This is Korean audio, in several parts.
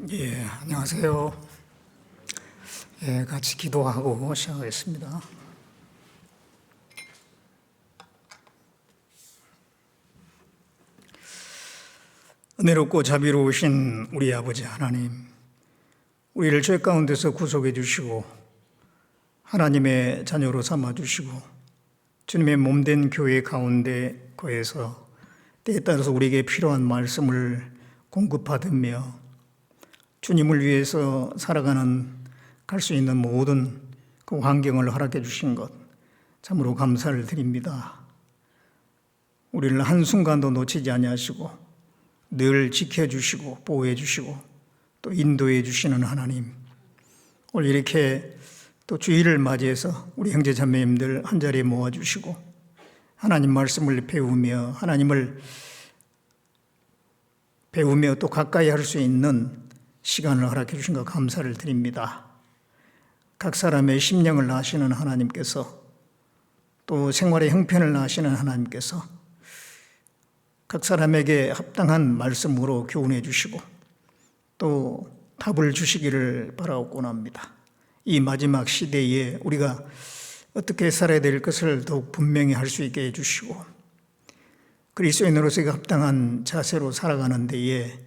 안녕하세요. 같이 기도하고 시작하겠습니다. 은혜롭고 자비로우신 우리 아버지 하나님, 우리를 죄 가운데서 구속해 주시고 하나님의 자녀로 삼아 주시고 주님의 몸된 교회 가운데 거해서 때에 따라서 우리에게 필요한 말씀을 공급받으며 주님을 위해서 살아가는 갈 수 있는 모든 그 환경을 허락해 주신 것 참으로 감사를 드립니다. 우리를 한순간도 놓치지 아니하시고 늘 지켜주시고 보호해 주시고 또 인도해 주시는 하나님, 오늘 이렇게 또 주일을 맞이해서 우리 형제 자매님들 한자리에 모아주시고 하나님 말씀을 배우며 하나님을 배우며 또 가까이 할 수 있는 시간을 허락해 주신 것 감사를 드립니다. 각 사람의 심령을 아시는 하나님께서 또 생활의 형편을 아시는 하나님께서 각 사람에게 합당한 말씀으로 교훈해 주시고 또 답을 주시기를 바라옵곤 합니다. 이 마지막 시대에 우리가 어떻게 살아야 될 것을 더욱 분명히 할 수 있게 해주시고 그리스도인으로서 합당한 자세로 살아가는 데에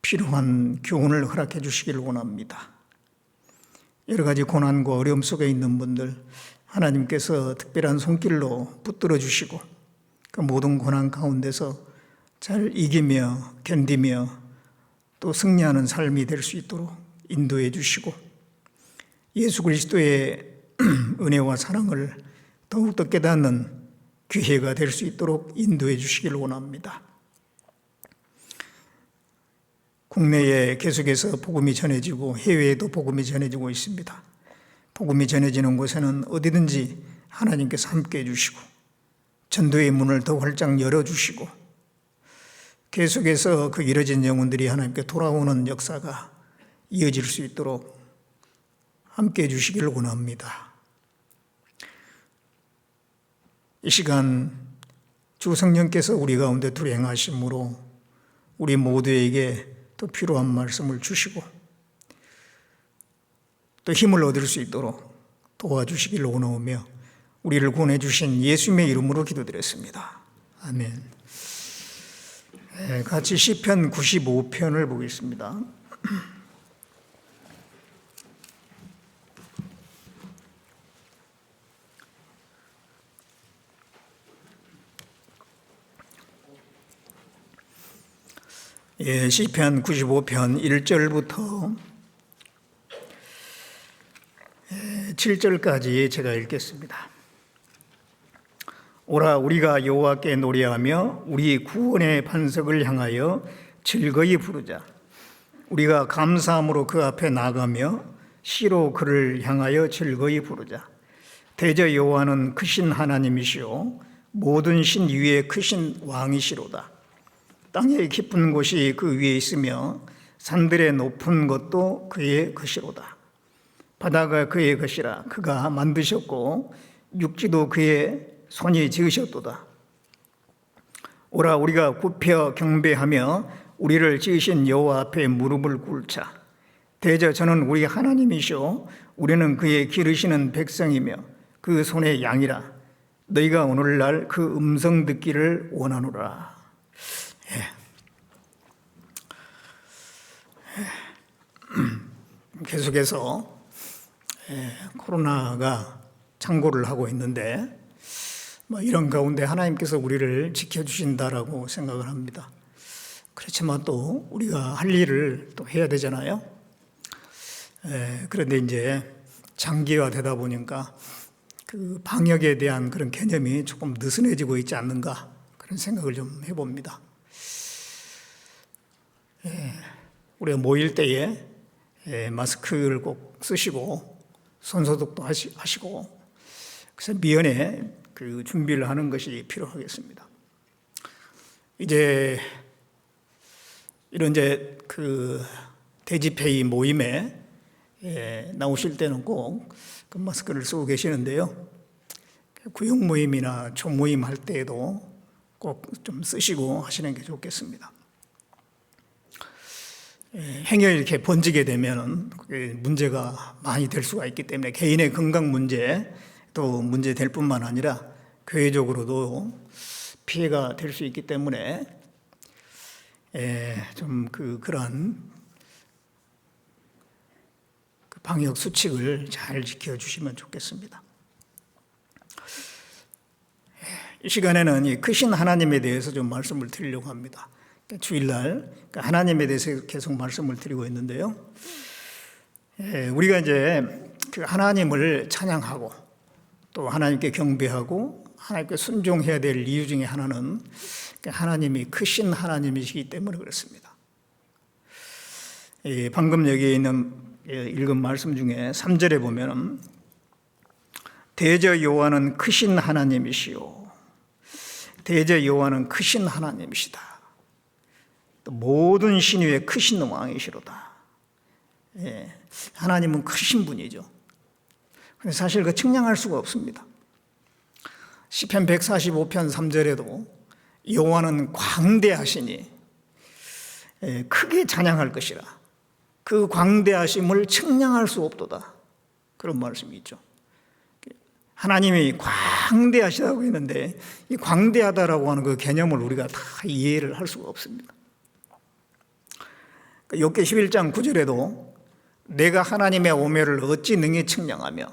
필요한 교훈을 허락해 주시기를 원합니다. 여러 가지 고난과 어려움 속에 있는 분들 하나님께서 특별한 손길로 붙들어 주시고 그 모든 고난 가운데서 잘 이기며 견디며 또 승리하는 삶이 될 수 있도록 인도해 주시고 예수 그리스도의 은혜와 사랑을 더욱더 깨닫는 기회가 될 수 있도록 인도해 주시기를 원합니다. 국내에 계속해서 복음이 전해지고 해외에도 복음이 전해지고 있습니다. 복음이 전해지는 곳에는 어디든지 하나님께서 함께해 주시고 전도의 문을 더 활짝 열어주시고 계속해서 그 잃어진 영혼들이 하나님께 돌아오는 역사가 이어질 수 있도록 함께해 주시기를 원합니다. 이 시간 주 성령께서 우리 가운데 투행하심으로 우리 모두에게 또 필요한 말씀을 주시고 또 힘을 얻을 수 있도록 도와주시기를 원하오며 우리를 구원해 주신 예수님의 이름으로 기도드렸습니다. 아멘. 같이 시편 95편을 보겠습니다. 시편 95편 1절부터 7절까지 제가 읽겠습니다. 오라 우리가 여호와께 노래하며 우리 구원의 반석을 향하여 즐거이 부르자. 우리가 감사함으로 그 앞에 나가며 시로 그를 향하여 즐거이 부르자. 대저 여호와는 크신 하나님이시오 모든 신 위에 크신 왕이시로다. 땅의 깊은 곳이 그 위에 있으며 산들의 높은 것도 그의 것이로다. 바다가 그의 것이라 그가 만드셨고 육지도 그의 손이 지으셨도다. 오라 우리가 굽혀 경배하며 우리를 지으신 여호와 앞에 무릎을 꿇자. 대저 저는 우리 하나님이시오 우리는 그의 기르시는 백성이며 그 손의 양이라. 너희가 오늘날 그 음성 듣기를 원하노라. 계속해서 코로나가 창궐을 하고 있는데 이런 가운데 하나님께서 우리를 지켜주신다라고 생각을 합니다. 그렇지만 또 우리가 할 일을 또 해야 되잖아요. 그런데 이제 장기화되다 보니까 그 방역에 대한 그런 개념이 조금 느슨해지고 있지 않는가 그런 생각을 좀 해봅니다. 우리가 모일 때에 마스크를 꼭 쓰시고 손소독도 하시고 그래서 미연에 그 준비를 하는 것이 필요하겠습니다. 이제 이런 그 대집회의 모임에 나오실 때는 꼭 그 마스크를 쓰고 계시는데요. 구역 모임이나 초모임 할 때에도 꼭 좀 쓰시고 하시는 게 좋겠습니다. 행여 이렇게 번지게 되면 문제가 많이 될 수가 있기 때문에 개인의 건강 문제 또 문제 될 뿐만 아니라 교회적으로도 피해가 될 수 있기 때문에 좀 그러한 방역 수칙을 잘 지켜주시면 좋겠습니다. 이 시간에는 이 크신 하나님에 대해서 좀 말씀을 드리려고 합니다. 주일날 하나님에 대해서 계속 말씀을 드리고 있는데요. 우리가 이제 그 하나님을 찬양하고 또 하나님께 경배하고 하나님께 순종해야 될 이유 중에 하나는 하나님이 크신 하나님이시기 때문에 그렇습니다. 방금 여기 있는 읽은 말씀 중에 3절에 보면 대저 여호와는 크신 하나님이시요 대저 여호와는 크신 하나님이시다. 또 모든 신위의 크신 왕이시로다. 하나님은 크신 분이죠. 근데 사실 그 측량할 수가 없습니다. 시편 145편 3절에도 여호와는 광대하시니 크게 찬양할 것이라. 그 광대하심을 측량할 수 없도다. 그런 말씀이 있죠. 하나님이 광대하시다고 했는데 이 광대하다라고 하는 그 개념을 우리가 다 이해를 할 수가 없습니다. 욥기 11장 9절에도 내가 하나님의 오묘를 어찌 능히 측량하며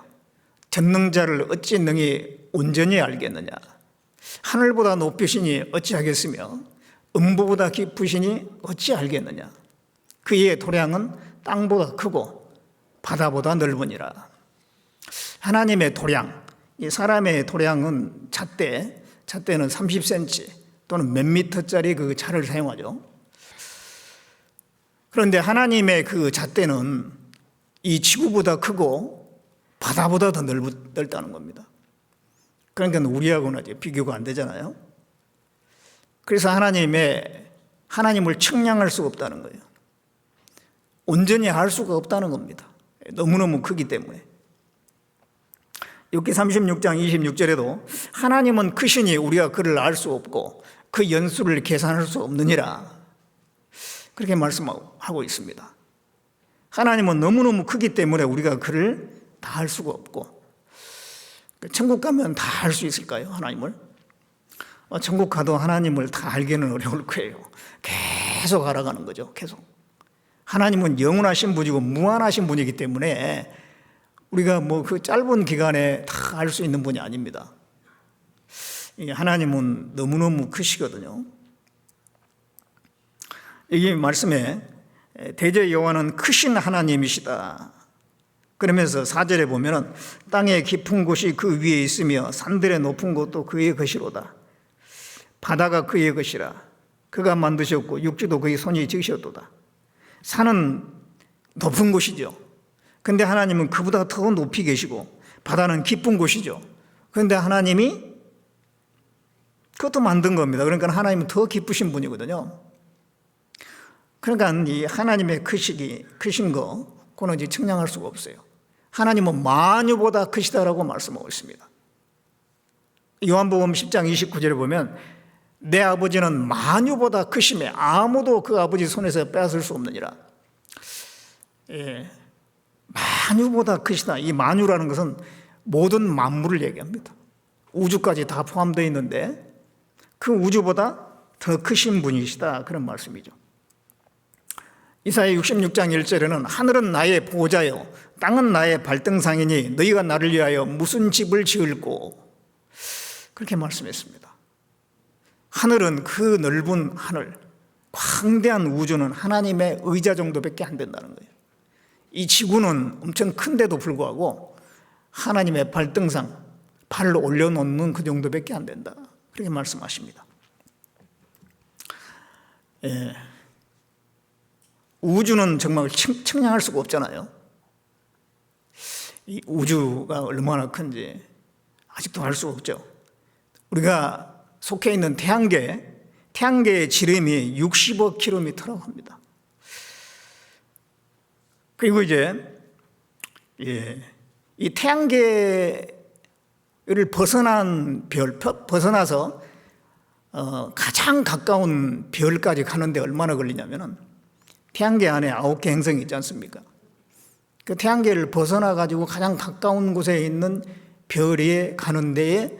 전능자를 어찌 능히 온전히 알겠느냐. 하늘보다 높으시니 어찌하겠으며 음부보다 깊으시니 어찌 알겠느냐. 그의 도량은 땅보다 크고 바다보다 넓으니라. 하나님의 도량, 이 사람의 도량은 잣대는 30cm 또는 몇 미터짜리 그 잣을 사용하죠. 그런데 하나님의 그 잣대는 이 지구보다 크고 바다보다 더 넓다는 겁니다. 그러니까 우리하고는 이제 비교가 안 되잖아요. 그래서 하나님을 측량할 수가 없다는 거예요. 온전히 알 수가 없다는 겁니다. 너무너무 크기 때문에. 욥기 36장 26절에도 하나님은 크시니 우리가 그를 알 수 없고 그 연수를 계산할 수 없느니라. 그렇게 말씀하고 있습니다. 하나님은 너무너무 크기 때문에 우리가 그를 다 알 수가 없고, 천국 가면 다 알 수 있을까요? 하나님을? 천국 가도 하나님을 다 알기는 어려울 거예요. 계속 알아가는 거죠. 계속. 하나님은 영원하신 분이고 무한하신 분이기 때문에 우리가 그 짧은 기간에 다 알 수 있는 분이 아닙니다. 하나님은 너무너무 크시거든요. 이 말씀에 대저 여호와는 크신 하나님이시다. 그러면서 4절에 보면은 땅의 깊은 곳이 그 위에 있으며 산들의 높은 곳도 그의 것이로다. 바다가 그의 것이라. 그가 만드셨고 육지도 그의 손이 지으셨도다. 산은 높은 곳이죠. 그런데 하나님은 그보다 더 높이 계시고 바다는 깊은 곳이죠. 그런데 하나님이 그것도 만든 겁니다. 그러니까 하나님은 더 기쁘신 분이거든요. 그러니까 이 하나님의 크신 거 그거는 이제 측량할 수가 없어요. 하나님은 만유보다 크시다라고 말씀하고 있습니다. 요한복음 10장 29절에 보면 내 아버지는 만유보다 크심에 아무도 그 아버지 손에서 빼앗을 수 없느니라. 만유보다 크시다. 이 만유라는 것은 모든 만물을 얘기합니다. 우주까지 다 포함되어 있는데 그 우주보다 더 크신 분이시다. 그런 말씀이죠. 이사야 66장 1절에는 하늘은 나의 보호자요 땅은 나의 발등상이니 너희가 나를 위하여 무슨 집을 지을꼬. 그렇게 말씀했습니다. 하늘은 그 넓은 하늘, 광대한 우주는 하나님의 의자 정도밖에 안 된다는 거예요. 이 지구는 엄청 큰데도 불구하고 하나님의 발등상, 발을 올려놓는 그 정도밖에 안 된다. 그렇게 말씀하십니다. 우주는 정말 측량할 수가 없잖아요. 이 우주가 얼마나 큰지 아직도 알 수가 없죠. 우리가 속해 있는 태양계의 지름이 60억 킬로미터라고 합니다. 그리고 이제 이 태양계를 벗어나서 가장 가까운 별까지 가는데 얼마나 걸리냐면은 태양계 안에 9개 행성이 있지 않습니까? 그 태양계를 벗어나 가지고 가장 가까운 곳에 있는 별에 가는 데에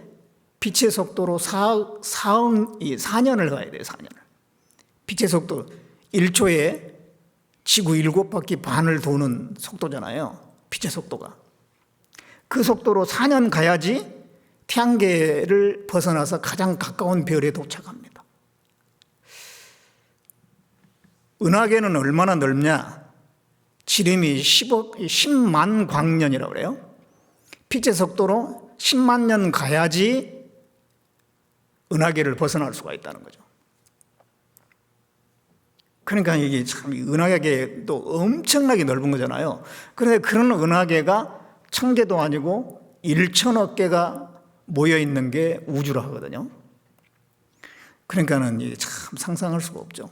빛의 속도로 4년을 가야 돼요. 4년을. 빛의 속도 1초에 지구 7바퀴 반을 도는 속도잖아요. 빛의 속도가. 그 속도로 4년 가야지 태양계를 벗어나서 가장 가까운 별에 도착합니다. 은하계는 얼마나 넓냐? 지름이 10만 광년이라고 그래요. 빛의 속도로 10만 년 가야지 은하계를 벗어날 수가 있다는 거죠. 그러니까 이게 참 은하계도 엄청나게 넓은 거잖아요. 그런데 그런 은하계가 1000개도 아니고 1천억 개가 모여 있는 게 우주라 하거든요. 그러니까는 이게 참 상상할 수가 없죠.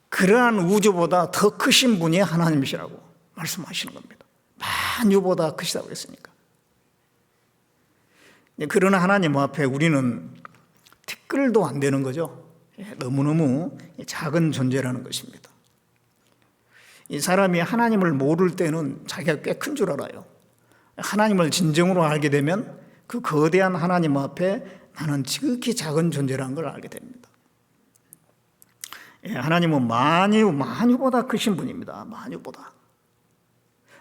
그러한 우주보다 더 크신 분이 하나님이시라고 말씀하시는 겁니다. 만유보다 크시다고 했으니까. 그러나 하나님 앞에 우리는 티끌도 안 되는 거죠. 너무너무 작은 존재라는 것입니다. 이 사람이 하나님을 모를 때는 자기가 꽤 큰 줄 알아요. 하나님을 진정으로 알게 되면 그 거대한 하나님 앞에 나는 지극히 작은 존재라는 걸 알게 됩니다. 하나님은 만유보다 크신 분입니다. 만유보다.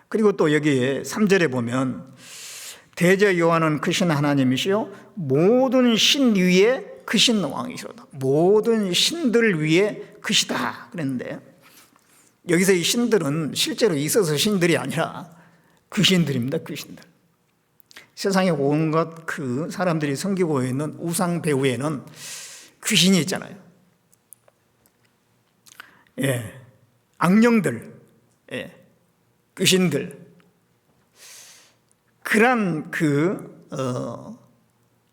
그리고 또 여기에 3절에 보면 대저 여호와는 크신 하나님이시요 모든 신 위에 크신 왕이시로다. 모든 신들 위에 크시다 그랬는데 여기서 이 신들은 실제로 있어서 신들이 아니라 귀신들입니다. 귀신들. 세상에 온갖 그 사람들이 섬기고 있는 우상 배후에는 귀신이 있잖아요. 악령들, 귀신들. 그런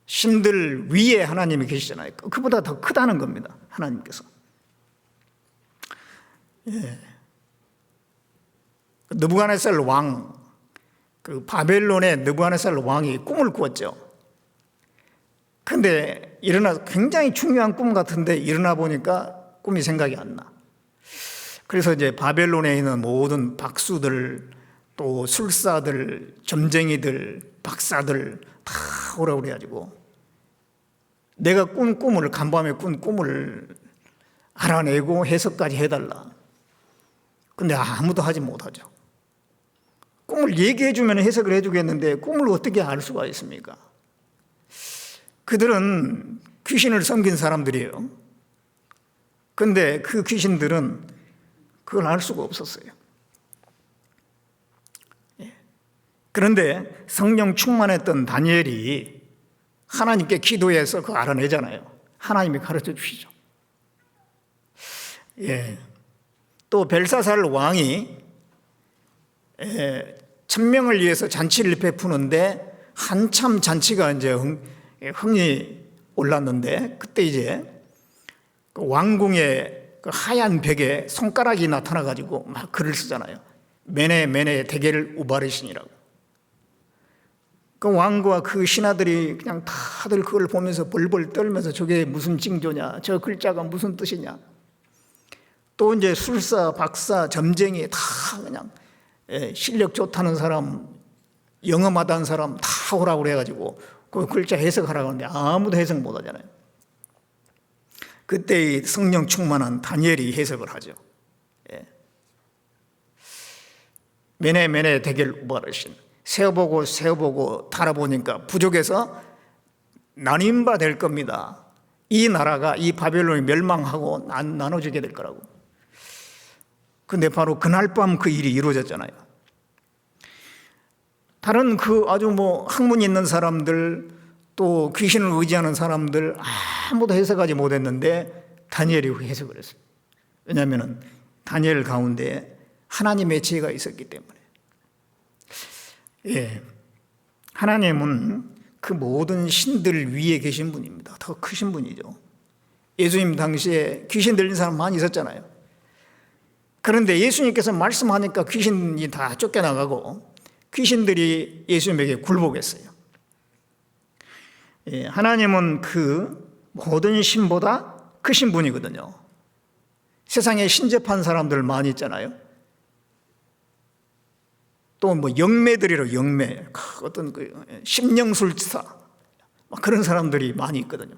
신들 위에 하나님이 계시잖아요. 그보다 더 크다는 겁니다. 하나님께서. 느부갓네살 왕, 그 바벨론의 느부갓네살 왕이 꿈을 꾸었죠. 근데 굉장히 중요한 꿈 같은데 일어나 보니까 꿈이 생각이 안 나. 그래서 이제 바벨론에 있는 모든 박수들, 또 술사들, 점쟁이들, 박사들 다 오라고 그래가지고 내가 간밤에 꾼 꿈을 알아내고 해석까지 해달라. 근데 아무도 하지 못하죠. 꿈을 얘기해 주면 해석을 해주겠는데 꿈을 어떻게 알 수가 있습니까? 그들은 귀신을 섬긴 사람들이에요. 근데 그 귀신들은 그걸 알 수가 없었어요. 그런데 성령 충만했던 다니엘이 하나님께 기도해서 그거 알아내잖아요. 하나님이 가르쳐 주시죠. 또 벨사살 왕이 1000명을 위해서 잔치를 베푸는데 한참 잔치가 이제 흥이 올랐는데 그때 이제 그 왕궁의 그 하얀 벽에 손가락이 나타나가지고 막 글을 쓰잖아요. 메네 대겔 우바르신이라고. 그 왕과 그 신하들이 그냥 다들 그걸 보면서 벌벌 떨면서 저게 무슨 징조냐, 저 글자가 무슨 뜻이냐. 또 이제 술사, 박사, 점쟁이 다 그냥 실력 좋다는 사람, 영험하다는 사람 다 오라고 그래가지고 그 글자 해석하라고 하는데 아무도 해석 못 하잖아요. 그때 이 성령 충만한 다니엘이 해석을 하죠. 메네 대겔 우바르신. 세어보고 달아보니까 부족해서 나뉜바 될 겁니다. 이 나라가 이 바벨론이 멸망하고 나눠지게 될 거라고. 근데 바로 그날 밤 그 일이 이루어졌잖아요. 다른 그 아주 학문 있는 사람들 또 귀신을 의지하는 사람들 아무도 해석하지 못했는데 다니엘이 해석을 했어요. 왜냐하면 다니엘 가운데 하나님의 지혜가 있었기 때문에. 하나님은 그 모든 신들 위에 계신 분입니다. 더 크신 분이죠. 예수님 당시에 귀신 들린 사람 많이 있었잖아요. 그런데 예수님께서 말씀하니까 귀신이 다 쫓겨나가고 귀신들이 예수님에게 굴복했어요. 하나님은 그 모든 신보다 크신 분이거든요. 세상에 신접한 사람들 많이 있잖아요. 또 뭐 영매들이로 영매, 어떤 심령술사, 그런 사람들이 많이 있거든요.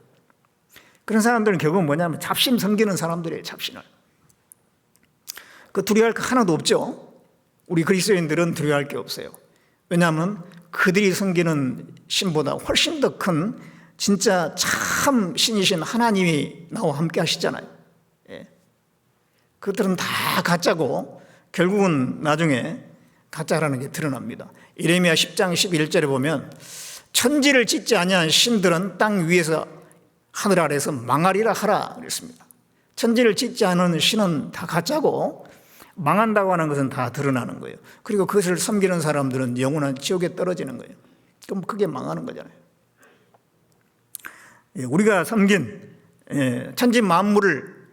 그런 사람들은 결국은 뭐냐면 잡심 섬기는 사람들이에요. 잡신을. 그 두려워할 거 하나도 없죠. 우리 그리스도인들은 두려워할 게 없어요. 왜냐하면 그들이 섬기는 신보다 훨씬 더 큰 진짜 참 신이신 하나님이 나와 함께 하시잖아요. 예. 그들은 다 가짜고 결국은 나중에 가짜라는 게 드러납니다. 예레미야 10장 11절에 보면 천지를 짓지 아니한 신들은 땅 위에서 하늘 아래에서 망하리라 하라 그랬습니다. 천지를 짓지 않은 신은 다 가짜고 망한다고 하는 것은 다 드러나는 거예요. 그리고 그것을 섬기는 사람들은 영원한 지옥에 떨어지는 거예요. 그럼 그게 망하는 거잖아요. 우리가 섬긴 천지 만물을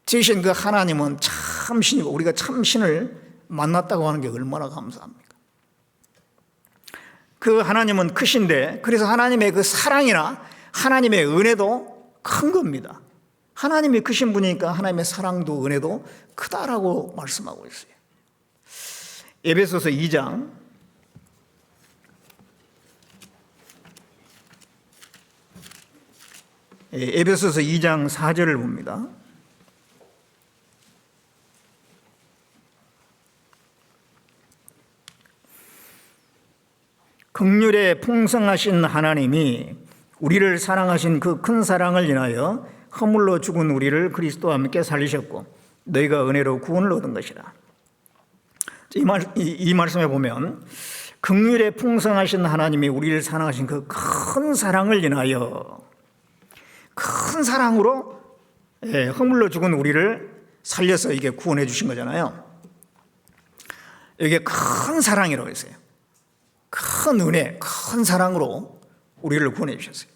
지으신 그 하나님은 참 신이고 우리가 참 신을 만났다고 하는 게 얼마나 감사합니까? 그 하나님은 크신데 그래서 하나님의 그 사랑이나 하나님의 은혜도 큰 겁니다. 하나님이 크신 분이니까 하나님의 사랑도 은혜도 크다라고 말씀하고 있어요. 에베소서 2장 에베소서 2장 4절을 봅니다. 긍휼에 풍성하신 하나님이 우리를 사랑하신 그 큰 사랑을 인하여 허물로 죽은 우리를 그리스도와 함께 살리셨고 너희가 은혜로 구원을 얻은 것이라. 이 말씀에 보면 긍휼에 풍성하신 하나님이 우리를 사랑하신 그 큰 사랑을 인하여 큰 사랑으로 허물로 죽은 우리를 살려서 이게 구원해 주신 거잖아요. 이게 큰 사랑이라고 했어요. 큰 은혜, 큰 사랑으로 우리를 구원해 주셨어요.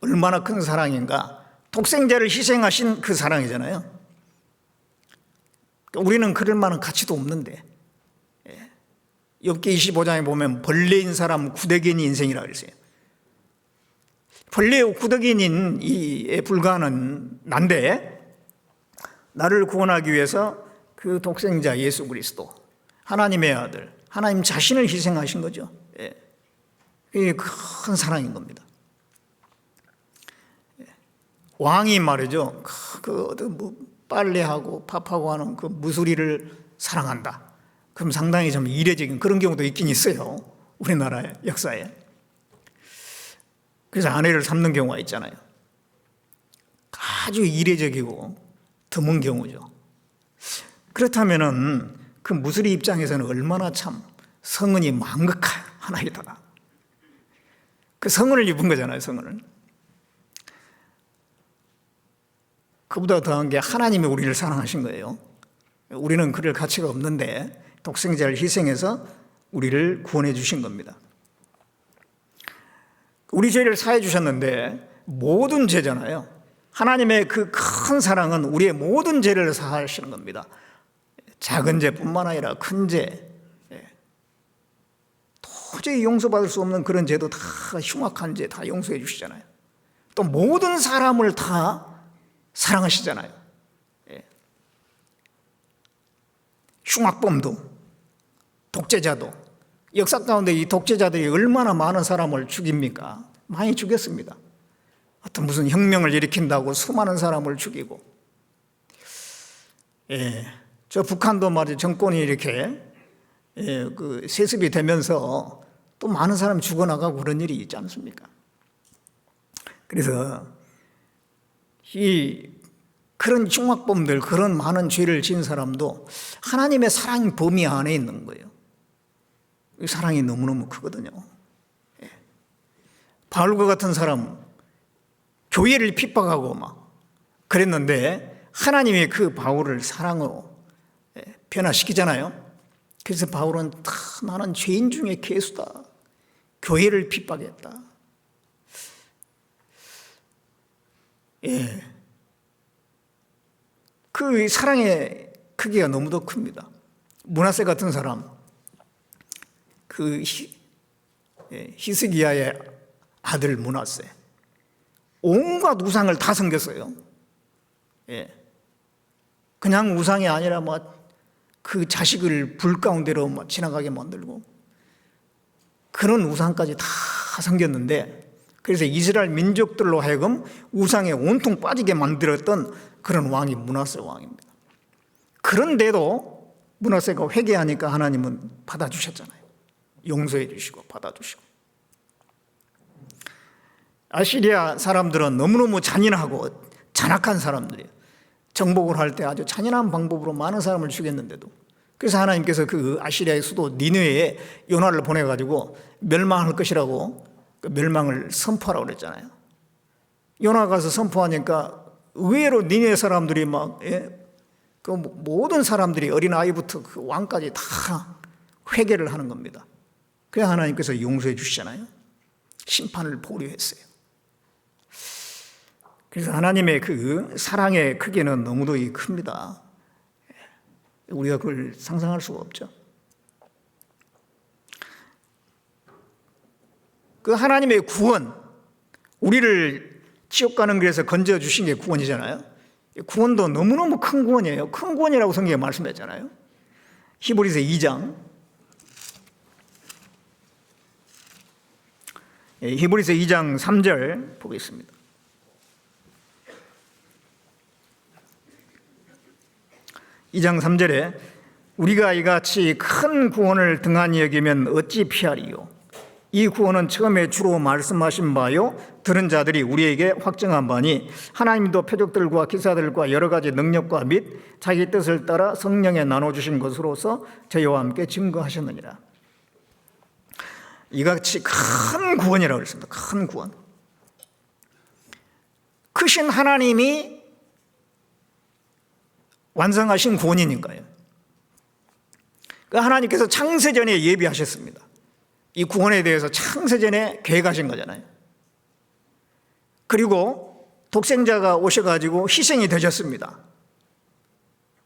얼마나 큰 사랑인가? 독생자를 희생하신 그 사랑이잖아요. 우리는 그럴 만한 가치도 없는데 욥기 25장에 보면 벌레인 사람 구더기인이 인생이라고 그랬어요. 벌레 구더기인에 불과한 난데 나를 구원하기 위해서 그 독생자 예수 그리스도 하나님의 아들 하나님 자신을 희생하신 거죠. 이게 큰 사랑인 겁니다. 왕이 말이죠. 뭐 빨래하고 밥하고 하는 그 무수리를 사랑한다. 그럼 상당히 좀 이례적인 그런 경우도 있긴 있어요. 우리나라의 역사에. 그래서 아내를 삼는 경우가 있잖아요. 아주 이례적이고 드문 경우죠. 그렇다면은 그 무수리 입장에서는 얼마나 참 성은이 망극한 하나이다. 그 성은을 입은 거잖아요, 성은을. 그보다 더한 게 하나님이 우리를 사랑하신 거예요. 우리는 그럴 가치가 없는데 독생자를 희생해서 우리를 구원해 주신 겁니다. 우리 죄를 사해 주셨는데 모든 죄잖아요. 하나님의 그 큰 사랑은 우리의 모든 죄를 사하시는 겁니다. 작은 죄뿐만 아니라 큰 죄, 도저히 용서받을 수 없는 그런 죄도 다 흉악한 죄 다 용서해 주시잖아요. 또 모든 사람을 다 사랑하시잖아요. 흉악범도 독재자도 역사 가운데 이 독재자들이 얼마나 많은 사람을 죽입니까? 많이 죽였습니다. 하여튼 무슨 혁명을 일으킨다고 수많은 사람을 죽이고 저 북한도 말이죠. 정권이 이렇게 그 세습이 되면서 또 많은 사람이 죽어나가고 그런 일이 있지 않습니까? 그래서 그런 흉악범들, 그런 많은 죄를 지은 사람도 하나님의 사랑 범위 안에 있는 거예요. 이 사랑이 너무너무 크거든요. 바울과 같은 사람, 교회를 핍박하고 막 그랬는데 하나님이 그 바울을 사랑으로 변화시키잖아요. 그래서 바울은 나는 죄인 중에 괴수다. 교회를 핍박했다. 그 사랑의 크기가 너무도 큽니다. 므낫세 같은 사람, 그 히스기야의 아들 므낫세, 온갖 우상을 다 섬겼어요. 그냥 우상이 아니라 그 자식을 불 가운데로 지나가게 만들고 그런 우상까지 다 생겼는데, 그래서 이스라엘 민족들로 하여금 우상에 온통 빠지게 만들었던 그런 왕이 므낫세 왕입니다. 그런데도 므낫세가 회개하니까 하나님은 받아주셨잖아요. 용서해 주시고 받아주시고. 아시리아 사람들은 너무너무 잔인하고 잔악한 사람들이에요. 정복을 할 때 아주 잔인한 방법으로 많은 사람을 죽였는데도, 그래서 하나님께서 그 아시리아의 수도 니느웨에 요나를 보내가지고 멸망할 것이라고 그 멸망을 선포하라고 그랬잖아요. 요나가 가서 선포하니까 의외로 니느웨 사람들이 그 모든 사람들이 어린아이부터 그 왕까지 다 회개를 하는 겁니다. 그래서 하나님께서 용서해 주시잖아요. 심판을 보류했어요. 그래서 하나님의 그 사랑의 크기는 너무도 큽니다. 우리가 그걸 상상할 수가 없죠. 그 하나님의 구원, 우리를 지옥 가는 길에서 건져주신 게 구원이잖아요. 구원도 너무너무 큰 구원이에요. 큰 구원이라고 성경에 말씀했잖아요. 히브리서 2장, 히브리서 2장 3절 보겠습니다. 2장 3절에 우리가 이같이 큰 구원을 등한히 여기면 어찌 피하리요. 이 구원은 처음에 주로 말씀하신 바요 들은 자들이 우리에게 확증한 바니 하나님도 표적들과 기사들과 여러 가지 능력과 및 자기 뜻을 따라 성령에 나눠주신 것으로서 저희와 함께 증거하셨느니라. 이같이 큰 구원이라고 했습니다. 큰 구원. 크신 하나님이 완성하신 구원이니까요. 하나님께서 창세전에 예비하셨습니다. 이 구원에 대해서 창세전에 계획하신 거잖아요. 그리고 독생자가 오셔가지고 희생이 되셨습니다.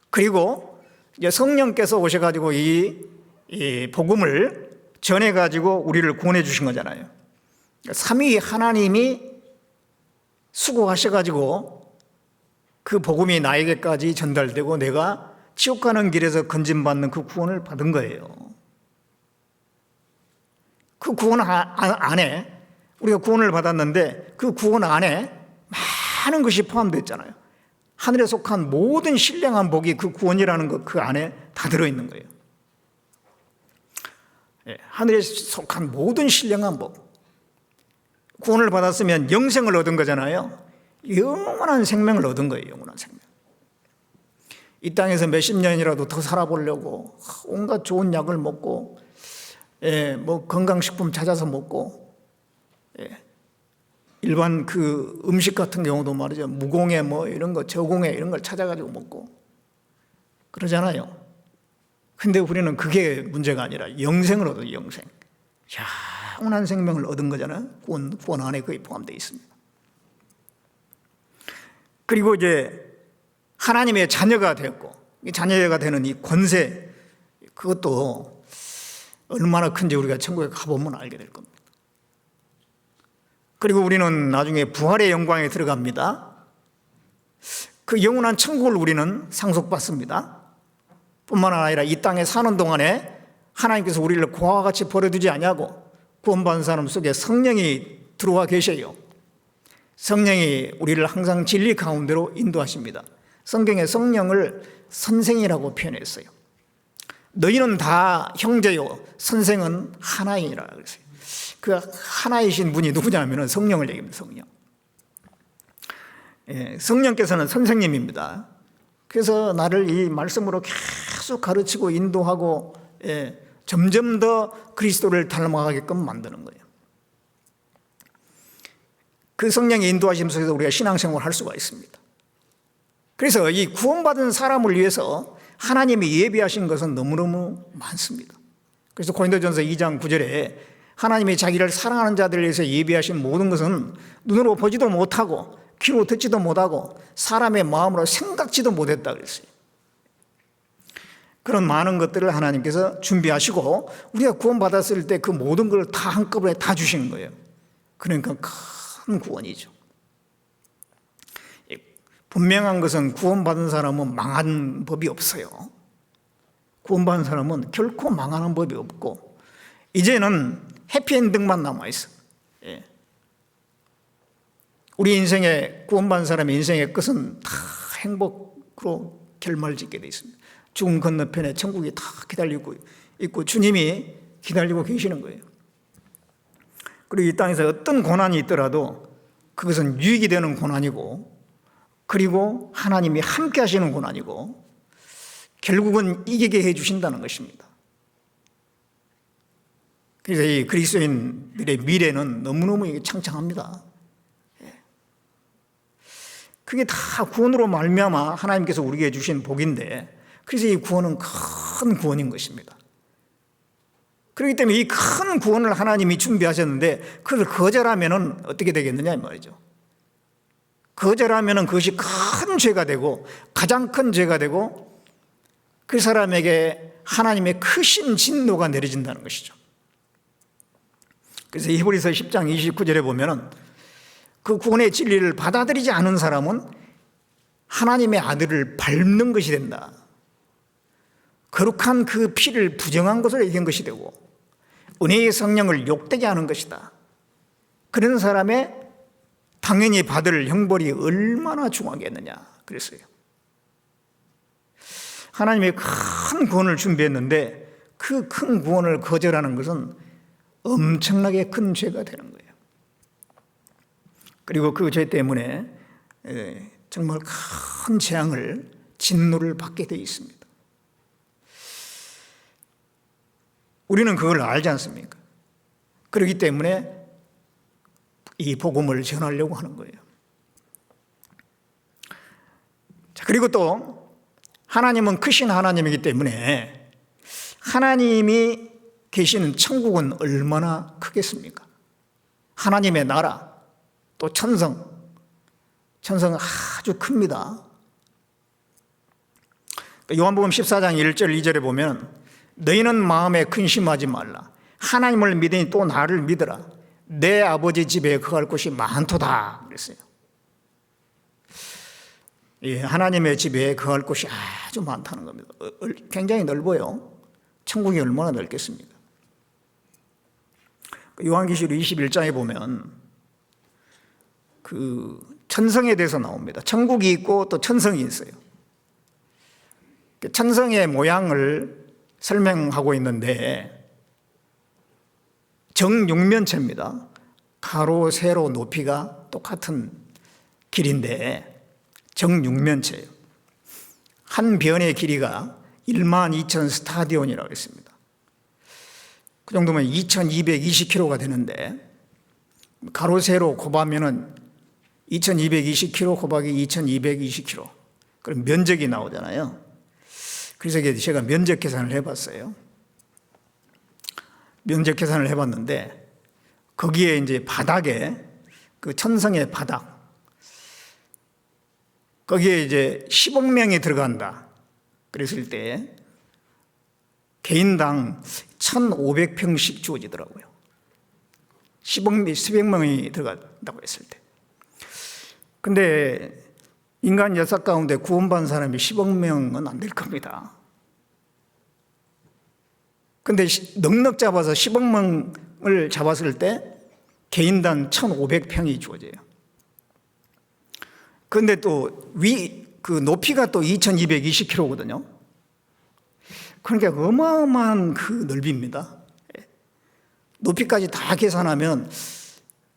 그리고 이제 성령께서 오셔가지고 이 복음을 전해가지고 우리를 구원해 주신 거잖아요. 삼위 하나님이 수고하셔가지고 그 복음이 나에게까지 전달되고 내가 지옥 가는 길에서 건진받는 그 구원을 받은 거예요. 그 구원 안에 우리가 구원을 받았는데 그 구원 안에 많은 것이 포함되어 있잖아요. 하늘에 속한 모든 신령한 복이 그 구원이라는 것 그 안에 다 들어있는 거예요. 하늘에 속한 모든 신령한 복. 구원을 받았으면 영생을 얻은 거잖아요. 영원한 생명을 얻은 거예요. 영원한 생명. 이 땅에서 몇십 년이라도 더 살아보려고 온갖 좋은 약을 먹고 건강식품 찾아서 먹고 일반 그 음식 같은 경우도 말이죠. 무공해 이런 거 저공해 이런 걸 찾아가지고 먹고 그러잖아요. 근데 우리는 그게 문제가 아니라 영생을 얻어요. 영생. 영원한 생명을 얻은 거잖아요. 구원 안에 그게 포함되어 있습니다. 그리고 이제 하나님의 자녀가 되었고, 자녀가 되는 이 권세, 그것도 얼마나 큰지 우리가 천국에 가보면 알게 될 겁니다. 그리고 우리는 나중에 부활의 영광에 들어갑니다. 그 영원한 천국을 우리는 상속받습니다. 뿐만 아니라 이 땅에 사는 동안에 하나님께서 우리를 고아와 같이 버려두지 아니하고 구원받은 사람 속에 성령이 들어와 계셔요. 성령이 우리를 항상 진리 가운데로 인도하십니다. 성경에 성령을 선생이라고 표현했어요. 너희는 다 형제요, 선생은 하나이라 그랬어요. 그 하나이신 분이 누구냐면 성령을 얘기합니다. 성령. 성령께서는 선생님입니다. 그래서 나를 이 말씀으로 계속 가르치고 인도하고 점점 더 그리스도를 닮아가게끔 만드는 거예요. 그 성령의 인도하심 속에서 우리가 신앙생활을 할 수가 있습니다. 그래서 이 구원받은 사람을 위해서 하나님이 예비하신 것은 너무너무 많습니다. 그래서 고린도전서 2장 9절에 하나님이 자기를 사랑하는 자들을 위해서 예비하신 모든 것은 눈으로 보지도 못하고 귀로 듣지도 못하고 사람의 마음으로 생각지도 못했다 그랬어요. 그런 많은 것들을 하나님께서 준비하시고 우리가 구원받았을 때 그 모든 걸 다 한꺼번에 다 주시는 거예요. 그러니까 큰 구원이죠. 분명한 것은 구원받은 사람은 망한 법이 없어요. 구원받은 사람은 결코 망하는 법이 없고 이제는 해피엔딩만 남아있어요. 예. 우리 인생의 구원받은 사람의 인생의 끝은 다 행복으로 결말짓게 되어 있습니다. 죽음 건너편에 천국이 다 기다리고 있고 주님이 기다리고 계시는 거예요. 그리고 이 땅에서 어떤 고난이 있더라도 그것은 유익이 되는 고난이고 그리고 하나님이 함께 하시는 고난이고 결국은 이기게 해 주신다는 것입니다. 그래서 이 그리스도인들의 미래는 너무너무 창창합니다. 그게 다 구원으로 말미암아 하나님께서 우리에게 주신 복인데 그래서 이 구원은 큰 구원인 것입니다. 그렇기 때문에 이 큰 구원을 하나님이 준비하셨는데 그걸 거절하면 어떻게 되겠느냐 이 말이죠. 거절하면 그것이 큰 죄가 되고 가장 큰 죄가 되고 그 사람에게 하나님의 크신 진노가 내려진다는 것이죠. 그래서 히브리서 10장 29절에 보면 그 구원의 진리를 받아들이지 않은 사람은 하나님의 아들을 밟는 것이 된다. 거룩한 그 피를 부정한 것으로 여긴 것이 되고 은혜의 성령을 욕되게 하는 것이다. 그런 사람의 당연히 받을 형벌이 얼마나 중하겠느냐 그랬어요. 하나님의 큰 구원을 준비했는데 그 큰 구원을 거절하는 것은 엄청나게 큰 죄가 되는 거예요. 그리고 그 죄 때문에 정말 큰 재앙을 진노를 받게 되어 있습니다. 우리는 그걸 알지 않습니까? 그렇기 때문에 이 복음을 전하려고 하는 거예요. 자, 그리고 또 하나님은 크신 하나님이기 때문에 하나님이 계시는 천국은 얼마나 크겠습니까? 하나님의 나라, 또 천성은 아주 큽니다. 요한복음 14장 1절 2절에 보면 너희는 마음에 근심하지 말라. 하나님을 믿으니 또 나를 믿으라. 내 아버지 집에 거할 곳이 많도다 그랬어요. 예, 하나님의 집에 거할 곳이 아주 많다는 겁니다. 굉장히 넓어요. 천국이 얼마나 넓겠습니까? 요한계시록 21장에 보면 그 천성에 대해서 나옵니다. 천국이 있고 또 천성이 있어요. 천성의 모양을 설명하고 있는데 정육면체입니다. 가로, 세로, 높이가 똑같은 길인데 정육면체예요. 한 변의 길이가 12,000 스타디온이라고 했습니다. 그 정도면 2,220km가 되는데 가로, 세로 곱하면 2,220km 곱하기 2,220km 그럼 면적이 나오잖아요. 그래서 제가 면적 계산을 해봤어요. 면적 계산을 해봤는데 거기에 이제 바닥에 그 천성의 바닥 거기에 이제 10억 명이 들어간다. 그랬을 때 개인당 1,500평씩 주어지더라고요. 10억 명이 들어간다고 했을 때. 근데 인간 역사 가운데 구원받은 사람이 10억 명은 안 될 겁니다. 근데 넉넉 잡아서 10억 명을 잡았을 때 개인당 1,500평이 주어져요. 그런데 또 그 높이가 또 2,220km거든요. 그러니까 어마어마한 그 넓이입니다. 높이까지 다 계산하면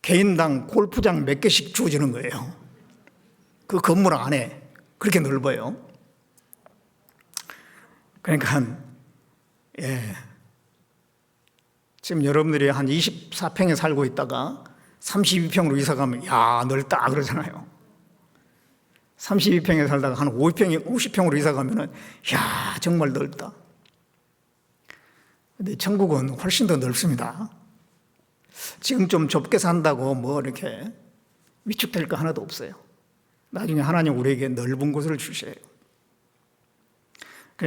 개인당 골프장 몇 개씩 주어지는 거예요. 그 건물 안에 그렇게 넓어요. 그러니까 지금 여러분들이 한 24평에 살고 있다가 32평으로 이사 가면 야 넓다 그러잖아요. 32평에 살다가 한 50평으로 이사 가면은 야 정말 넓다. 근데 천국은 훨씬 더 넓습니다. 지금 좀 좁게 산다고 뭐 이렇게 위축될 거 하나도 없어요. 나중에 하나님 우리에게 넓은 곳을 주셔요.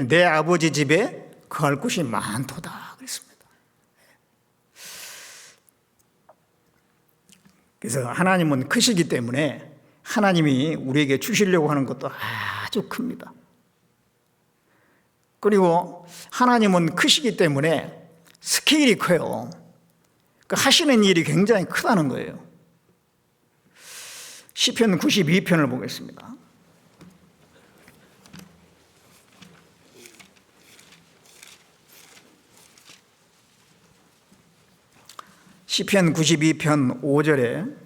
내 아버지 집에 거할 곳이 많도다 그랬습니다. 그래서 하나님은 크시기 때문에 하나님이 우리에게 주시려고 하는 것도 아주 큽니다. 그리고 하나님은 크시기 때문에 스케일이 커요. 그 하시는 일이 굉장히 크다는 거예요. 시편 92편을 보겠습니다. 시편 92편 5절에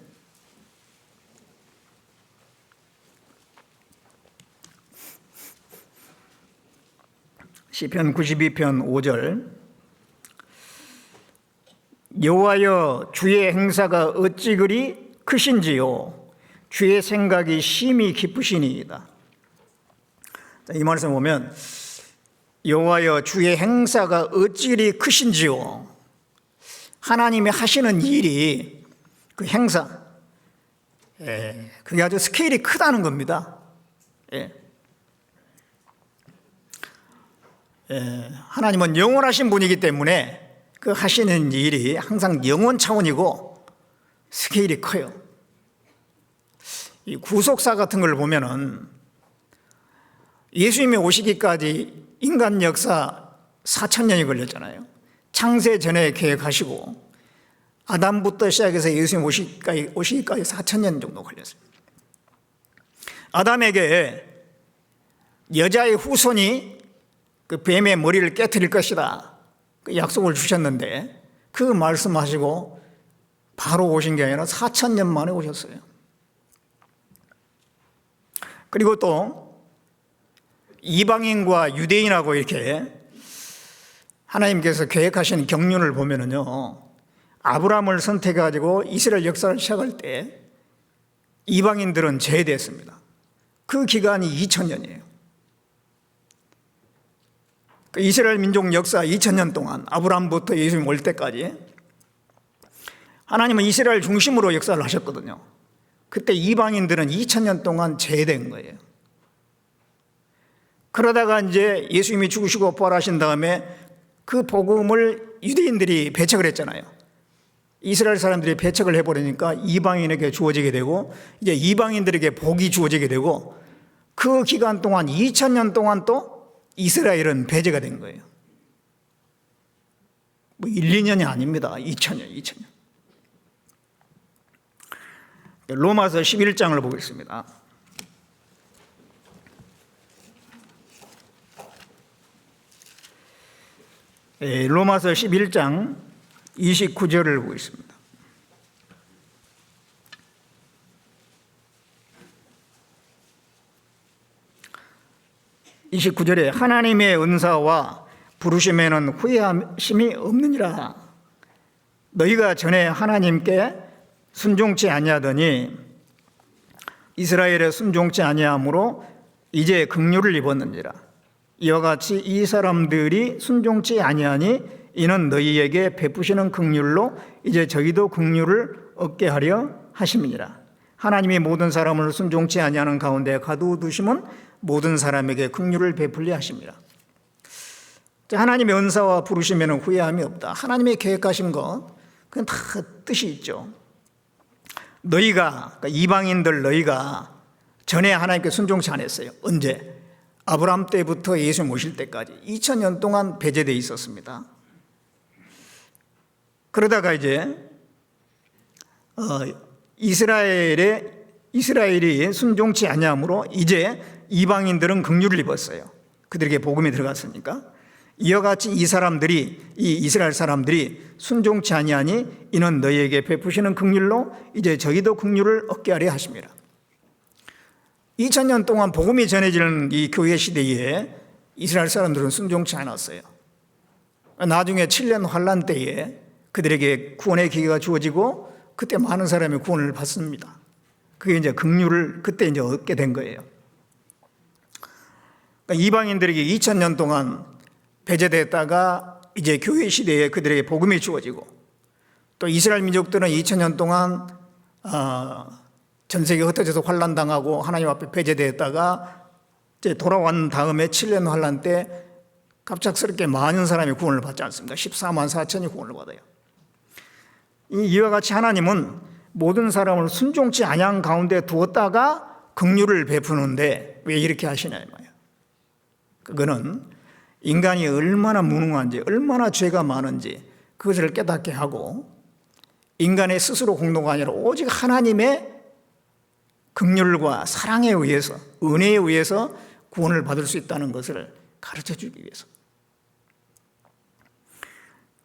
시편 92편 5절 여호와여 주의 행사가 어찌 그리 크신지요 주의 생각이 심히 깊으시니이다. 이 말씀 보면 여호와여 주의 행사가 어찌 그리 크신지요, 하나님이 하시는 일이 그 행사, 그게 아주 스케일이 크다는 겁니다. 하나님은 영원하신 분이기 때문에 그 하시는 일이 항상 영원 차원이고 스케일이 커요. 이 구속사 같은 걸 보면은 예수님이 오시기까지 인간 역사 4,000년이 걸렸잖아요. 창세 전에 계획하시고 아담부터 시작해서 예수님 오시기까지 4,000년 정도 걸렸어요. 아담에게 여자의 후손이 그 뱀의 머리를 깨트릴 것이다, 그 약속을 주셨는데 그 말씀하시고 바로 오신 게 아니라 4,000년 만에 오셨어요. 그리고 또 이방인과 유대인하고 이렇게 하나님께서 계획하신 경륜을 보면은요, 아브라함을 선택해가지고 이스라엘 역사를 시작할 때 이방인들은 제외됐습니다. 그 기간이 2000년이에요. 이스라엘 민족 역사 2000년 동안 아브라함부터 예수님 올 때까지 하나님은 이스라엘 중심으로 역사를 하셨거든요. 그때 이방인들은 2000년 동안 제외된 거예요. 그러다가 이제 예수님이 죽으시고 부활하신 다음에 그 복음을 유대인들이 배척을 했잖아요. 이스라엘 사람들이 배척을 해버리니까 이방인에게 주어지게 되고 이제 이방인들에게 복이 주어지게 되고 그 기간 동안 2000년 동안 또 이스라엘은 배제가 된 거예요. 뭐 1, 2년이 아닙니다. 2000년. 로마서 11장을 보겠습니다. 로마서 11장 29절을 보겠습니다. (29절에) 하나님의 은사와 부르심에는 후회함이 없느니라. 너희가 전에 하나님께 순종치 아니하더니 이스라엘에 순종치 아니함으로 이제 긍휼을 입었느니라. 이와 같이 이 사람들이 순종치 아니하니 이는 너희에게 베푸시는 긍휼로 이제 저희도 긍휼을 얻게 하려 하심이니라. 하나님이 모든 사람을 순종치 아니하는 가운데 가두두심은 모든 사람에게 긍휼을 베풀려 하심이라. 하나님의 은사와 부르심에는 후회함이 없다. 하나님이 계획하신 것 그건 다 뜻이 있죠. 너희가, 그러니까 이방인들 너희가 전에 하나님께 순종치 않았어요. 언제? 아브라함 때부터 예수 모실 때까지 2000년 동안 배제되어 있었습니다. 그러다가 이제 이스라엘이 순종치 아니함으로 이제 이방인들은 긍휼을 입었어요. 그들에게 복음이 들어갔으니까. 이와 같이 이 이스라엘 사람들이 순종치 아니하니 이는 너희에게 베푸시는 긍휼로 이제 저희도 긍휼을 얻게 하려 하심이라. 2000년 동안 복음이 전해지는 이 교회 시대에 이스라엘 사람들은 순종치 않았어요. 나중에 7년 환란 때에 그들에게 구원의 기회가 주어지고 그때 많은 사람이 구원을 받습니다. 그게 이제 긍휼을 그때 이제 얻게 된 거예요. 그러니까 이방인들에게 2000년 동안 배제됐다가 이제 교회 시대에 그들에게 복음이 주어지고 또 이스라엘 민족들은 2000년 동안 전 세계 흩어져서 환란당하고 하나님 앞에 배제됐다가 이제 돌아온 다음에 7년 환란 때 갑작스럽게 많은 사람이 구원을 받지 않습니까? 14만 4천이 구원을 받아요. 이와 같이 하나님은 모든 사람을 순종치 아니한 가운데 두었다가 긍휼을 베푸는데 왜 이렇게 하시냐 이 말이에요. 그거는 인간이 얼마나 무능한지, 얼마나 죄가 많은지 그것을 깨닫게 하고, 인간의 스스로 공로가 아니라 오직 하나님의 긍휼과 사랑에 의해서, 은혜에 의해서 구원을 받을 수 있다는 것을 가르쳐 주기 위해서.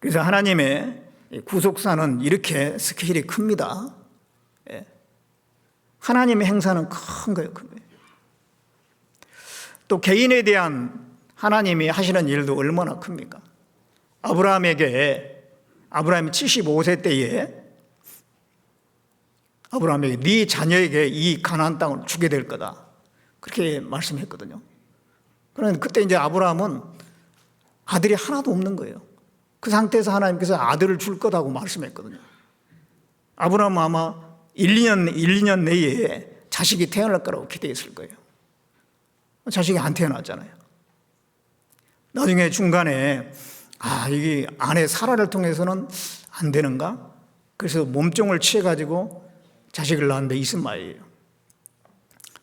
그래서 하나님의 구속사는 이렇게 스케일이 큽니다. 하나님의 행사는 큰 거예요, 큰 거예요. 또 개인에 대한 하나님이 하시는 일도 얼마나 큽니까? 아브라함이 75세 때에 아브라함에게 네 자녀에게 이 가나안 땅을 주게 될 거다, 그렇게 말씀했거든요. 그런데 그때 이제 아브라함은 아들이 하나도 없는 거예요. 그 상태에서 하나님께서 아들을 줄 거다고 말씀했거든요. 아브라함은 아마 1-2년 내에 자식이 태어날 거라고 기대했을 거예요. 자식이 안 태어났잖아요. 나중에 중간에 이게 아내 사라를 통해서는 안 되는가? 그래서 몸종을 취해가지고 자식을 낳았는데 이스마엘이에요.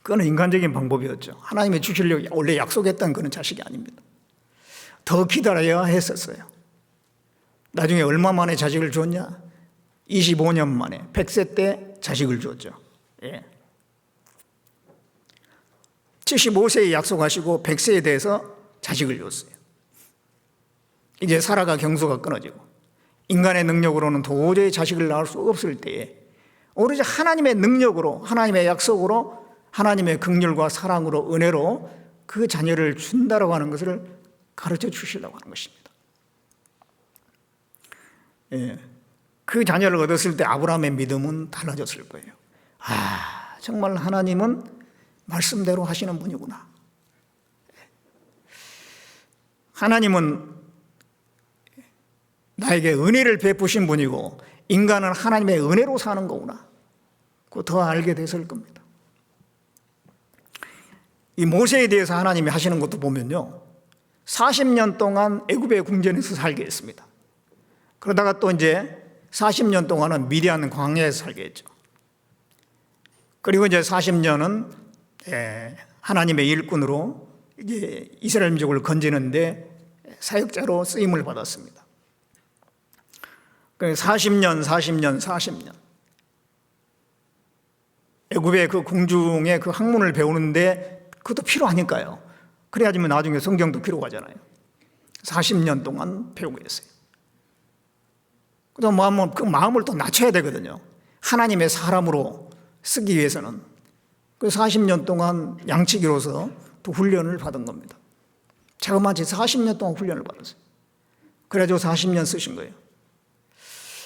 그건 인간적인 방법이었죠. 하나님의 주시려고 원래 약속했던 그런 자식이 아닙니다. 더 기다려야 했었어요. 나중에 얼마 만에 자식을 줬냐? 25년 만에 100세 때 자식을 줬죠. 75세에 약속하시고 100세에 대해서 자식을 줬어요. 이제 사라가 경소가 끊어지고 인간의 능력으로는 도저히 자식을 낳을 수 없을 때에 오로지 하나님의 능력으로, 하나님의 약속으로, 하나님의 긍휼과 사랑으로, 은혜로 그 자녀를 준다라고 하는 것을 가르쳐 주시려고 하는 것입니다. 그 자녀를 얻었을 때 아브라함의 믿음은 달라졌을 거예요. 정말 하나님은 말씀대로 하시는 분이구나. 하나님은 나에게 은혜를 베푸신 분이고 인간은 하나님의 은혜로 사는 거구나. 그거 더 알게 됐을 겁니다. 이 모세에 대해서 하나님이 하시는 것도 보면요, 40년 동안 애굽의 궁전에서 살게 했습니다. 그러다가 또 이제 40년 동안은 미디안 광야에서 살게 했죠. 그리고 이제 40년은 하나님의 일꾼으로 이제 이스라엘 민족을 건지는데 사역자로 쓰임을 받았습니다. 40년 애굽의 그 궁중의 그 학문을 배우는데 그것도 필요하니까요. 그래야지만 나중에 성경도 기록하잖아요. 40년 동안 배우게 했어요. 그래서 그 마음을 또 낮춰야 되거든요. 하나님의 사람으로 쓰기 위해서는. 그 40년 동안 양치기로서 또 훈련을 받은 겁니다. 자그마치 40년 동안 훈련을 받았어요. 그래가지고 40년 쓰신 거예요.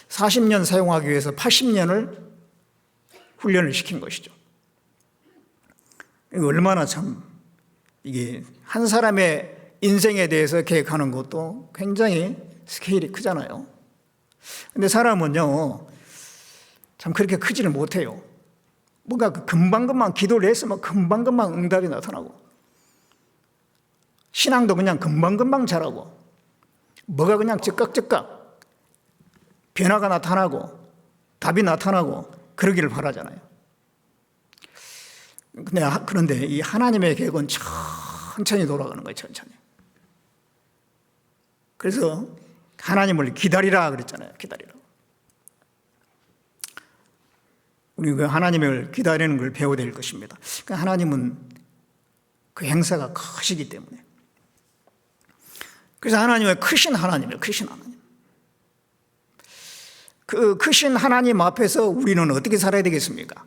40년 사용하기 위해서 80년을 훈련을 시킨 것이죠. 얼마나 참, 이게 한 사람의 인생에 대해서 계획하는 것도 굉장히 스케일이 크잖아요. 근데 사람은요, 참 그렇게 크지를 못해요. 뭔가 금방금방 기도를 했으면 금방금방 응답이 나타나고, 신앙도 그냥 금방금방 자라고, 뭐가 그냥 즉각즉각 변화가 나타나고 답이 나타나고 그러기를 바라잖아요. 그런데 이 하나님의 계획은 천천히 돌아가는 거예요, 천천히. 그래서 하나님을 기다리라 그랬잖아요, 기다리라. 우리 그 하나님을 기다리는 걸 배워야 될 것입니다. 그러니까 하나님은 그 행사가 크시기 때문에. 그래서 하나님은 크신 하나님이에요, 크신 하나님. 그 크신 하나님 앞에서 우리는 어떻게 살아야 되겠습니까?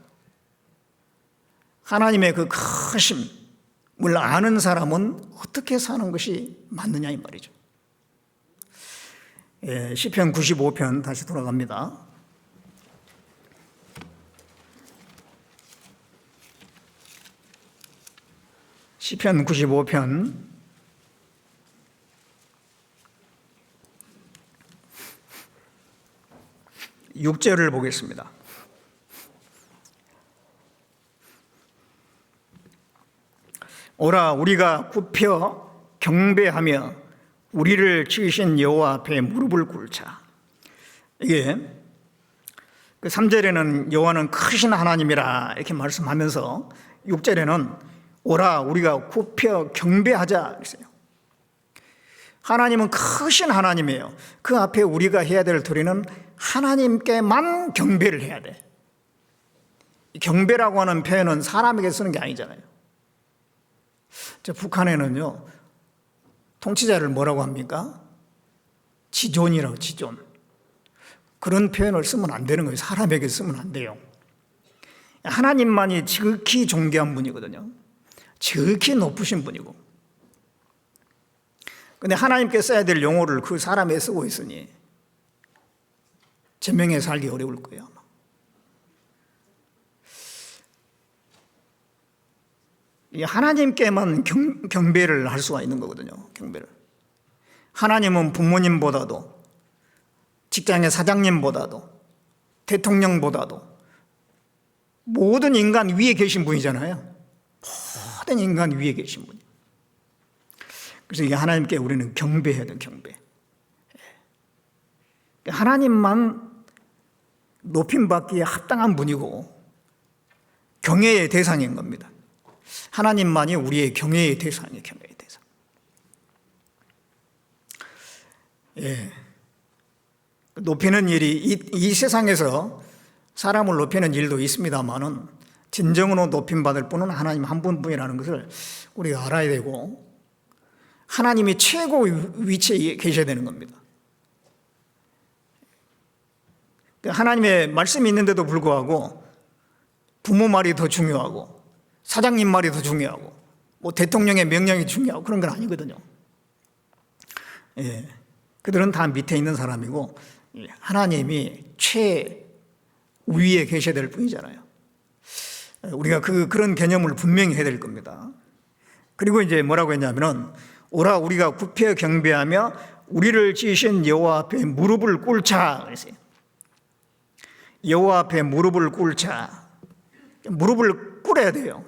하나님의 그 크심을 아는 사람은 어떻게 사는 것이 맞느냐 이 말이죠. 시편 95편 다시 돌아갑니다. 시편 95편 6절을 보겠습니다. 오라 우리가 굽혀 경배하며 우리를 지으신 여호와 앞에 무릎을 꿇자. 이게 그 3절에는 여호와는 크신 하나님이라 이렇게 말씀하면서 6절에는 오라 우리가 굽혀 경배하자 그랬어요. 하나님은 크신 하나님이에요. 그 앞에 우리가 해야 될 도리는 하나님께만 경배를 해야 돼. 경배라고 하는 표현은 사람에게 쓰는 게 아니잖아요. 북한에는요, 통치자를 뭐라고 합니까? 지존이라고, 지존. 그런 표현을 쓰면 안 되는 거예요. 사람에게 쓰면 안 돼요. 하나님만이 지극히 존귀한 분이거든요. 지극히 높으신 분이고. 근데 하나님께 써야 될 용어를 그 사람에 쓰고 있으니 제명에 살기 어려울 거예요, 아마. 이 하나님께만 경배를 할 수가 있는 거거든요, 경배를. 하나님은 부모님보다도, 직장의 사장님보다도, 대통령보다도 모든 인간 위에 계신 분이잖아요. 모든 인간 위에 계신 분이. 그래서 이게 하나님께 우리는 경배해야 돼요, 경배. 하나님만 높임받기에 합당한 분이고 경외의 대상인 겁니다. 하나님만이 우리의 경외의 대상이에요, 경외의 대상. 예. 높이는 일이 이 세상에서 사람을 높이는 일도 있습니다만은 진정으로 높임받을 분은 하나님 한 분뿐이라는 것을 우리가 알아야 되고 하나님이 최고 위치에 계셔야 되는 겁니다. 하나님의 말씀이 있는데도 불구하고 부모 말이 더 중요하고 사장님 말이 더 중요하고 뭐 대통령의 명령이 중요하고 그런 건 아니거든요. 예. 그들은 다 밑에 있는 사람이고 하나님이 최위에 계셔야 될 분이잖아요. 우리가 그런 개념을 분명히 해야 될 겁니다. 그리고 이제 뭐라고 했냐면은 오라 우리가 굽혀 경배하며 우리를 지으신 여호와 앞에 무릎을 꿇자 그랬어요. 여호와 앞에 무릎을 꿇자. 무릎을 꿇어야 돼요.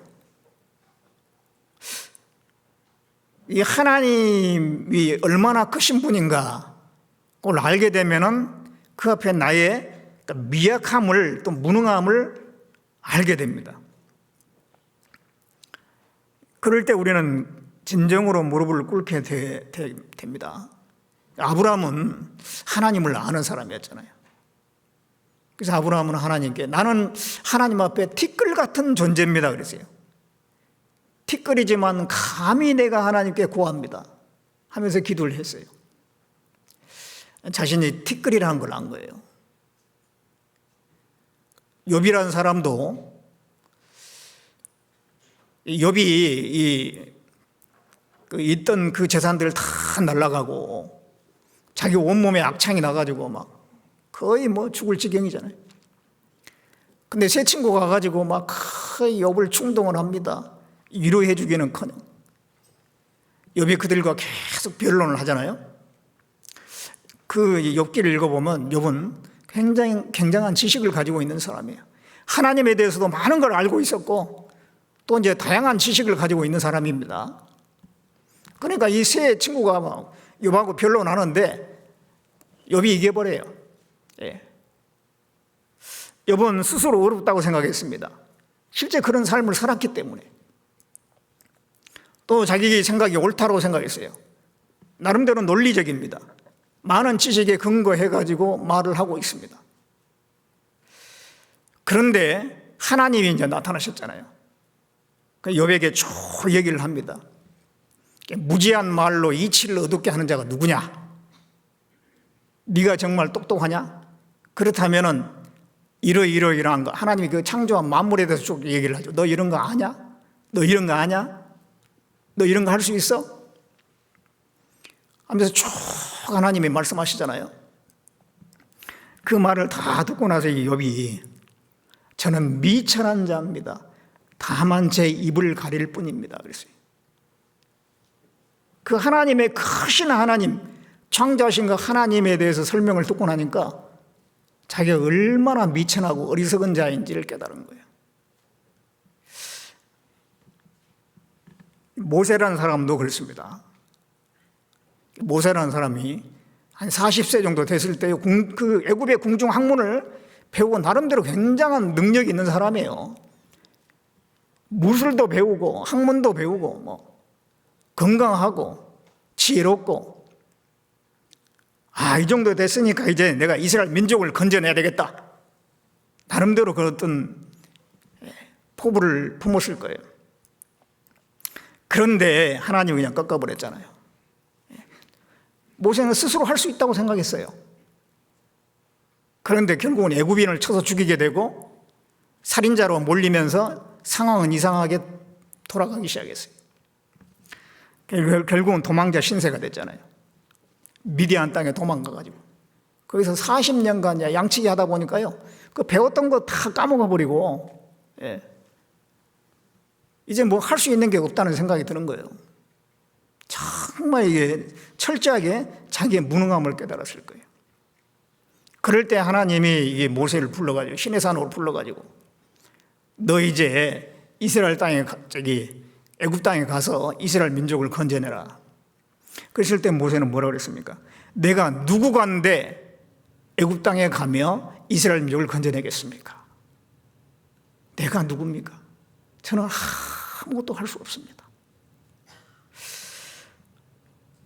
이 하나님이 얼마나 크신 분인가 그걸 알게 되면은 그 앞에 나의 미약함을 또 무능함을 알게 됩니다. 그럴 때 우리는 진정으로 무릎을 꿇게 됩니다. 아브라함은 하나님을 아는 사람이었잖아요. 그래서 아브라함은 하나님께 나는 하나님 앞에 티끌 같은 존재입니다 그랬어요. 티끌이지만 감히 내가 하나님께 구합니다 하면서 기도를 했어요. 자신이 티끌이라는 걸 안 거예요. 욥이라는 사람도 욥이 있던 그 재산들 다 날아가고 자기 온몸에 악창이 나가지고 막 거의 뭐 죽을 지경이잖아요. 근데 새 친구가 가가지고 막 거의 욥을 충동을 합니다. 위로해 주기는커녕 욥이 그들과 계속 변론을 하잖아요. 그 욥기를 읽어보면 욥은 굉장한 지식을 가지고 있는 사람이에요. 하나님에 대해서도 많은 걸 알고 있었고 또 이제 다양한 지식을 가지고 있는 사람입니다. 그러니까 이 세 친구가 막 욥하고 변론하는데 욥이 이겨버려요. 예. 욥은 스스로 어렵다고 생각했습니다. 실제 그런 삶을 살았기 때문에. 또 자기 생각이 옳다고 생각했어요. 나름대로 논리적입니다. 많은 지식에 근거해가지고 말을 하고 있습니다. 그런데 하나님이 이제 나타나셨잖아요. 욥에게 쭉 얘기를 합니다. 무지한 말로 이치를 얻게 하는 자가 누구냐? 네가 정말 똑똑하냐? 그렇다면은 이러이러한 거 하나님이 그 창조한 만물에 대해서 쭉 얘기를 하죠. 너 이런 거 아냐? 너 이런 거 아냐? 너 이런 거 할 수 있어? 하면서 쭉 하나님이 말씀하시잖아요. 그 말을 다 듣고 나서 이 욥이 저는 미천한 자입니다. 다만 제 입을 가릴 뿐입니다. 그랬어요. 그 하나님의 크신 하나님, 창조하신 그 하나님에 대해서 설명을 듣고 나니까 자기가 얼마나 미천하고 어리석은 자인지를 깨달은 거예요. 모세라는 사람도 그렇습니다. 모세라는 사람이 한 40세 정도 됐을 때 그 애굽의 궁중 학문을 배우고 나름대로 굉장한 능력이 있는 사람이에요. 무술도 배우고 학문도 배우고 건강하고 지혜롭고, 이 정도 됐으니까 이제 내가 이스라엘 민족을 건져내야 되겠다, 나름대로 그 어떤 포부를 품었을 거예요. 그런데 하나님이 그냥 꺾어버렸잖아요. 모세는 스스로 할 수 있다고 생각했어요. 그런데 결국은 애굽인을 쳐서 죽이게 되고 살인자로 몰리면서 상황은 이상하게 돌아가기 시작했어요. 결국은 도망자 신세가 됐잖아요. 미디안 땅에 도망가가지고 거기서 40년간 양치기 하다 보니까요, 그 배웠던 거 다 까먹어 버리고, 이제 뭐 할 수 있는 게 없다는 생각이 드는 거예요. 정말 이게 철저하게 자기의 무능함을 깨달았을 거예요. 그럴 때 하나님이 이 모세를 불러가지고 시내 산으로 불러가지고 너 이제 이스라엘 땅에 애굽 땅에 가서 이스라엘 민족을 건져내라. 그랬을 때 모세는 뭐라고 그랬습니까? 내가 누구간데 애굽 땅에 가며 이스라엘 민족을 건져내겠습니까? 내가 누굽니까? 저는 아무것도 할 수 없습니다.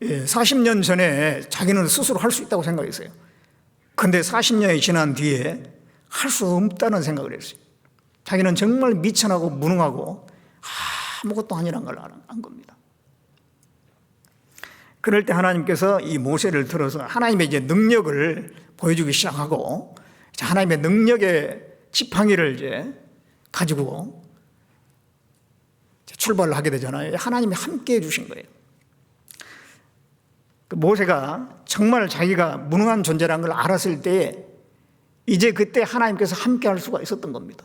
40년 전에 자기는 스스로 할 수 있다고 생각했어요. 근데 40년이 지난 뒤에 할 수 없다는 생각을 했어요. 자기는 정말 미천하고 무능하고 아무것도 아니란 걸 안 겁니다. 그럴 때 하나님께서 이 모세를 들어서 하나님의 이제 능력을 보여주기 시작하고, 하나님의 능력의 지팡이를 이제 가지고 출발을 하게 되잖아요. 하나님이 함께 해주신 거예요. 모세가 정말 자기가 무능한 존재라는 걸 알았을 때 이제 그때 하나님께서 함께 할 수가 있었던 겁니다.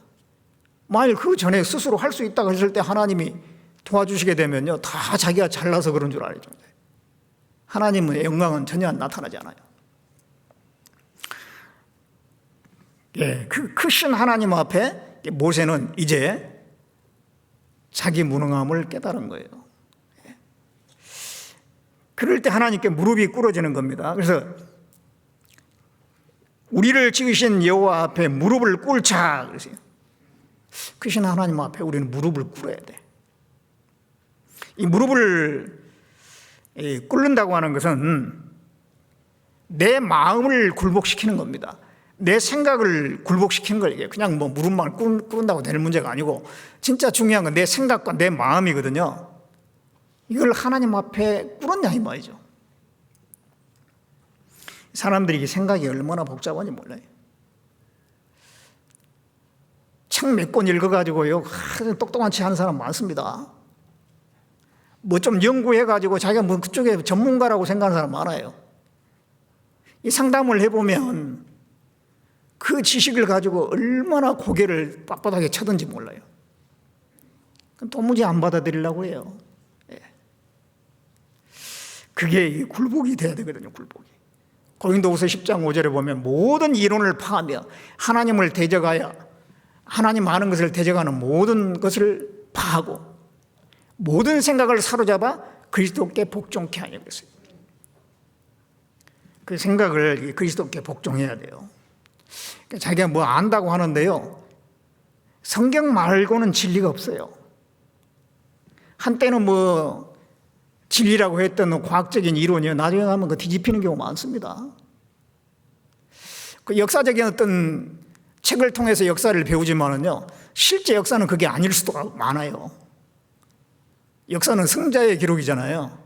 만일 그 전에 스스로 할 수 있다고 했을 때 하나님이 도와주시게 되면요, 다 자기가 잘나서 그런 줄 알죠. 하나님의 영광은 전혀 나타나지 않아요. 그 크신 하나님 앞에 모세는 이제 자기 무능함을 깨달은 거예요. 그럴 때 하나님께 무릎이 꿇어지는 겁니다. 그래서 우리를 지으신 여호와 앞에 무릎을 꿇자 그러세요. 크신 하나님 앞에 우리는 무릎을 꿇어야 돼. 이 무릎을 꿇는다고 하는 것은 내 마음을 굴복시키는 겁니다. 내 생각을 굴복시키는 거예요. 그냥 뭐 무릎만 꿇는다고 되는 문제가 아니고, 진짜 중요한 건 내 생각과 내 마음이거든요. 이걸 하나님 앞에 꿇었냐 이 말이죠. 사람들이 생각이 얼마나 복잡한지 몰라요. 책 몇 권 읽어가지고요, 똑똑한 체 하는 사람 많습니다. 뭐 좀 연구해가지고 자기가 뭐 그쪽에 전문가라고 생각하는 사람 많아요. 이 상담을 해보면 그 지식을 가지고 얼마나 고개를 빳빳하게 쳐든지 몰라요. 도무지 안 받아들이려고 해요. 그게 굴복이 돼야 되거든요. 굴복이. 고린도후서 10장 5절에 보면 모든 이론을 파하며 하나님을 대적하여 하나님 아는 것을 대적하는 모든 것을 파하고 모든 생각을 사로잡아 그리스도께 복종케 하냐 그랬어요. 그 생각을 그리스도께 복종해야 돼요. 그러니까 자기가 뭐 안다고 하는데요, 성경 말고는 진리가 없어요. 한때는 뭐 진리라고 했던 과학적인 이론이요, 나중에 가면 그 뒤집히는 경우가 많습니다. 그 역사적인 어떤 책을 통해서 역사를 배우지만은요, 실제 역사는 그게 아닐 수도 많아요. 역사는 승자의 기록이잖아요.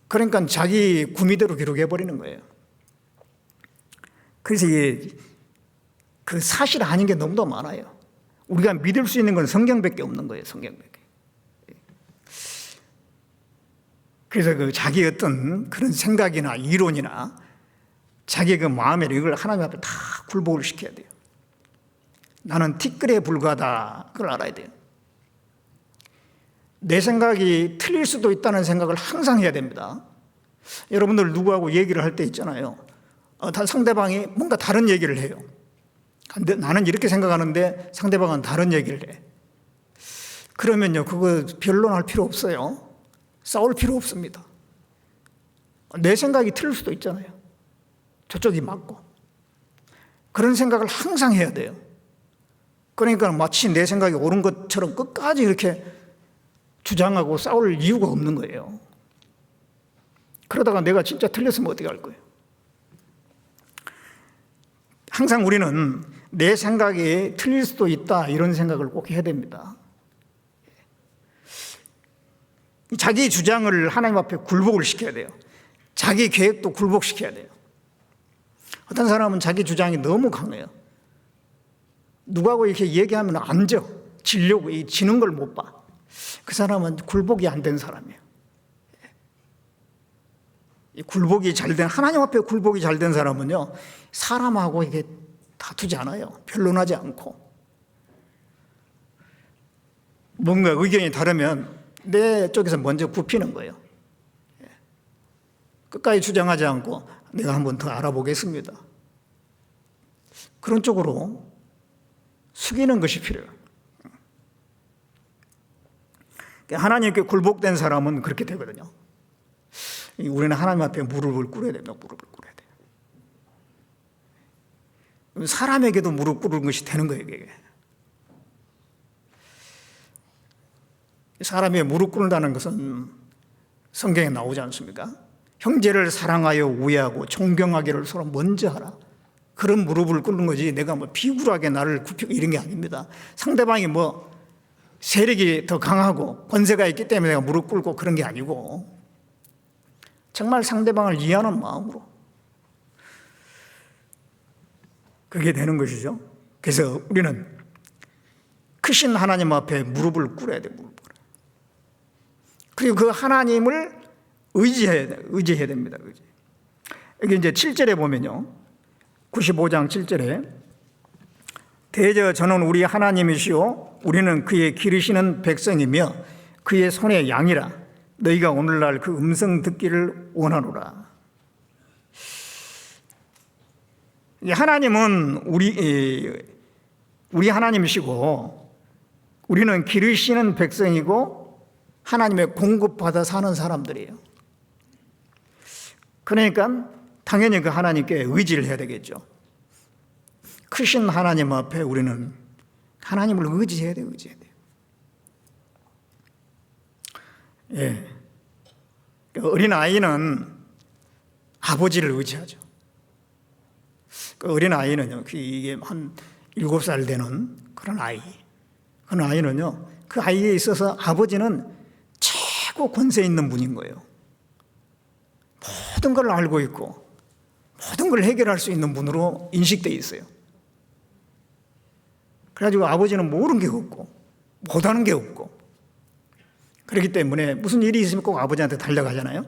그러니까 자기 구미대로 기록해버리는 거예요. 그래서 이게 그 사실 아닌 게 너무도 많아요. 우리가 믿을 수 있는 건 성경밖에 없는 거예요. 성경밖에. 그래서 그 자기 어떤 그런 생각이나 이론이나 자기 그 마음에 이걸 하나님 앞에 다 굴복을 시켜야 돼요. 나는 티끌에 불과하다. 그걸 알아야 돼요. 내 생각이 틀릴 수도 있다는 생각을 항상 해야 됩니다. 여러분들 누구하고 얘기를 할 때 있잖아요. 상대방이 뭔가 다른 얘기를 해요. 근데 나는 이렇게 생각하는데 상대방은 다른 얘기를 해. 그러면요, 그거 변론할 필요 없어요. 싸울 필요 없습니다. 내 생각이 틀릴 수도 있잖아요. 저쪽이 맞고. 그런 생각을 항상 해야 돼요. 그러니까 마치 내 생각이 옳은 것처럼 끝까지 이렇게 주장하고 싸울 이유가 없는 거예요. 그러다가 내가 진짜 틀렸으면 어떻게 할 거예요? 항상 우리는 내 생각이 틀릴 수도 있다 이런 생각을 꼭 해야 됩니다. 자기 주장을 하나님 앞에 굴복을 시켜야 돼요. 자기 계획도 굴복시켜야 돼요. 어떤 사람은 자기 주장이 너무 강해요. 누구하고 이렇게 얘기하면 안 져. 지려고 지는 걸 못 봐. 그 사람은 굴복이 안 된 사람이에요. 이 굴복이 잘 된, 하나님 앞에 굴복이 잘 된 사람은요, 사람하고 이게 다투지 않아요. 변론하지 않고. 뭔가 의견이 다르면 내 쪽에서 먼저 굽히는 거예요. 끝까지 주장하지 않고 내가 한번 더 알아보겠습니다. 그런 쪽으로 숙이는 것이 필요해요. 하나님께 굴복된 사람은 그렇게 되거든요. 우리는 하나님 앞에 무릎을 꿇어야 됩니다. 무릎을 꿇어야 돼요. 사람에게도 무릎 꿇는 것이 되는 거예요. 이게. 사람이 무릎 꿇는다는 것은 성경에 나오지 않습니까? 형제를 사랑하여 우애하고 존경하기를 서로 먼저 하라. 그런 무릎을 꿇는 거지 내가 뭐 비굴하게 나를 굽히고 이런 게 아닙니다. 상대방이 뭐 세력이 더 강하고 권세가 있기 때문에 내가 무릎 꿇고 그런 게 아니고 정말 상대방을 이해하는 마음으로 그게 되는 것이죠. 그래서 우리는 크신 하나님 앞에 무릎을 꿇어야 돼요. 무릎을. 그리고 그 하나님을 의지해야 됩니다. 여기 이제 7절에 보면요. 95장 7절에 대저 저는 우리 하나님이시오 우리는 그의 기르시는 백성이며 그의 손의 양이라 너희가 오늘날 그 음성 듣기를 원하노라. 하나님은 우리 하나님이시고 우리는 기르시는 백성이고 하나님의 공급받아 사는 사람들이에요. 그러니까 당연히 그 하나님께 의지를 해야 되겠죠. 크신 하나님 앞에 우리는 하나님을 의지해야 돼요. 의지해야 돼요. 예. 어린 아이는 아버지를 의지하죠. 그 어린 아이는요, 이게 한 7살 되는 그런 아이. 그런 아이는요, 그 아이에 있어서 아버지는 최고 권세 있는 분인 거예요. 모든 걸 알고 있고 모든 걸 해결할 수 있는 분으로 인식되어 있어요. 그래가지고 아버지는 모르는 게 없고 못하는 게 없고 그렇기 때문에 무슨 일이 있으면 꼭 아버지한테 달려가잖아요.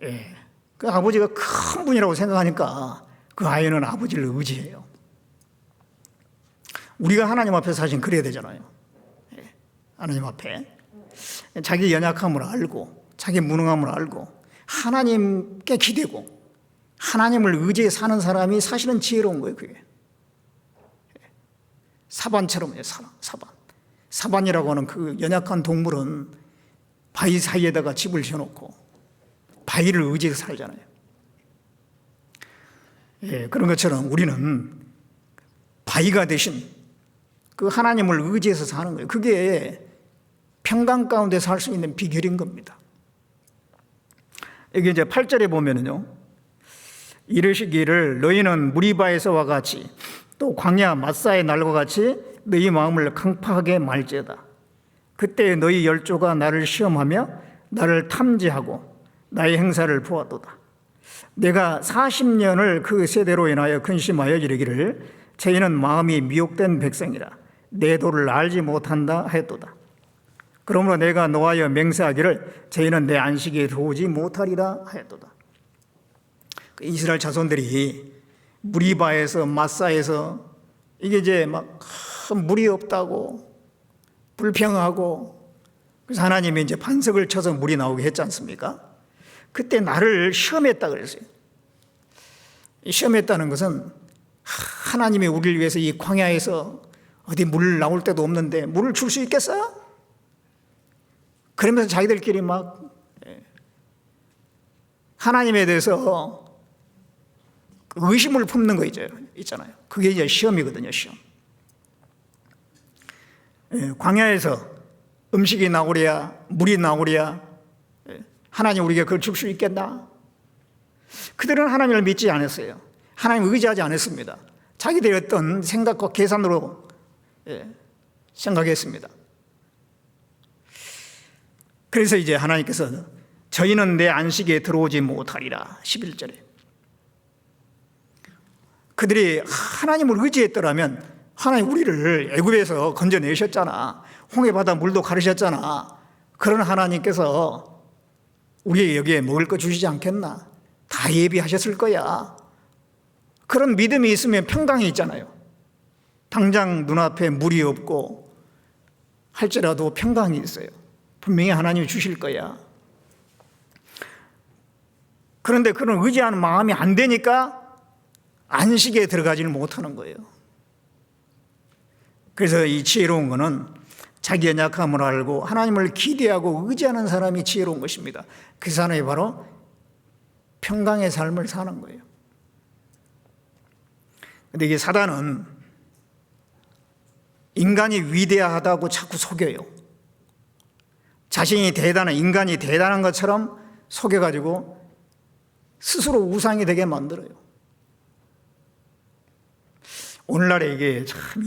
예. 그 아버지가 큰 분이라고 생각하니까 그 아이는 아버지를 의지해요. 우리가 하나님 앞에 사실 그래야 되잖아요. 예. 하나님 앞에 자기 연약함을 알고 자기 무능함을 알고 하나님께 기대고 하나님을 의지해 사는 사람이 사실은 지혜로운 거예요. 그게 사반처럼요. 사반이라고 하는 그 연약한 동물은 바위 사이에다가 집을 지어놓고 바위를 의지해서 살잖아요. 예, 그런 것처럼 우리는 바위가 대신 그 하나님을 의지해서 사는 거예요. 그게 평강 가운데 살 수 있는 비결인 겁니다. 여기 이제 8절에 보면은요, 이르시기를 너희는 무리바에서와 같이 또 광야 마사의 날과 같이 너희 마음을 강팍하게 말지어다. 그때 너희 열조가 나를 시험하며 나를 탐지하고 나의 행사를 보았도다. 내가 40년을 그 세대로 인하여 근심하여 이르기를 저희는 마음이 미혹된 백성이라 내 도를 알지 못한다 하였도다. 그러므로 내가 노하여 맹세하기를 저희는 내 안식에 들어오지 못하리라 하였도다. 이스라엘 자손들이 무리바에서 마사에서 이게 이제 막 물이 없다고 불평하고 그래서 하나님이 이제 반석을 쳐서 물이 나오게 했지 않습니까? 그때 나를 시험했다 그랬어요. 시험했다는 것은 하나님이 우리를 위해서 이 광야에서 어디 물 나올 데도 없는데 물을 줄 수 있겠어요? 그러면서 자기들끼리 막 하나님에 대해서 의심을 품는 거 있잖아요. 그게 이제 시험이거든요, 시험. 광야에서 음식이 나오랴, 물이 나오랴, 하나님 우리가 그걸 줄 수 있겠나? 그들은 하나님을 믿지 않았어요. 하나님을 의지하지 않았습니다. 자기들의 어떤 생각과 계산으로 생각했습니다. 그래서 이제 하나님께서 저희는 내 안식에 들어오지 못하리라 11절에 그들이 하나님을 의지했더라면 하나님 우리를 애굽에서 건져내셨잖아. 홍해바다 물도 가르셨잖아. 그런 하나님께서 우리에게 여기에 먹을 거 주시지 않겠나? 다 예비하셨을 거야. 그런 믿음이 있으면 평강이 있잖아요. 당장 눈앞에 물이 없고 할지라도 평강이 있어요. 분명히 하나님이 주실 거야. 그런데 그런 의지하는 마음이 안 되니까 안식에 들어가지는 못하는 거예요. 그래서 이 지혜로운 거는 자기의 약함을 알고 하나님을 기대하고 의지하는 사람이 지혜로운 것입니다. 그 사람이 바로 평강의 삶을 사는 거예요. 근데 이게 사단은 인간이 위대하다고 자꾸 속여요. 자신이 대단한, 인간이 대단한 것처럼 속여가지고 스스로 우상이 되게 만들어요. 오늘날에 이게 참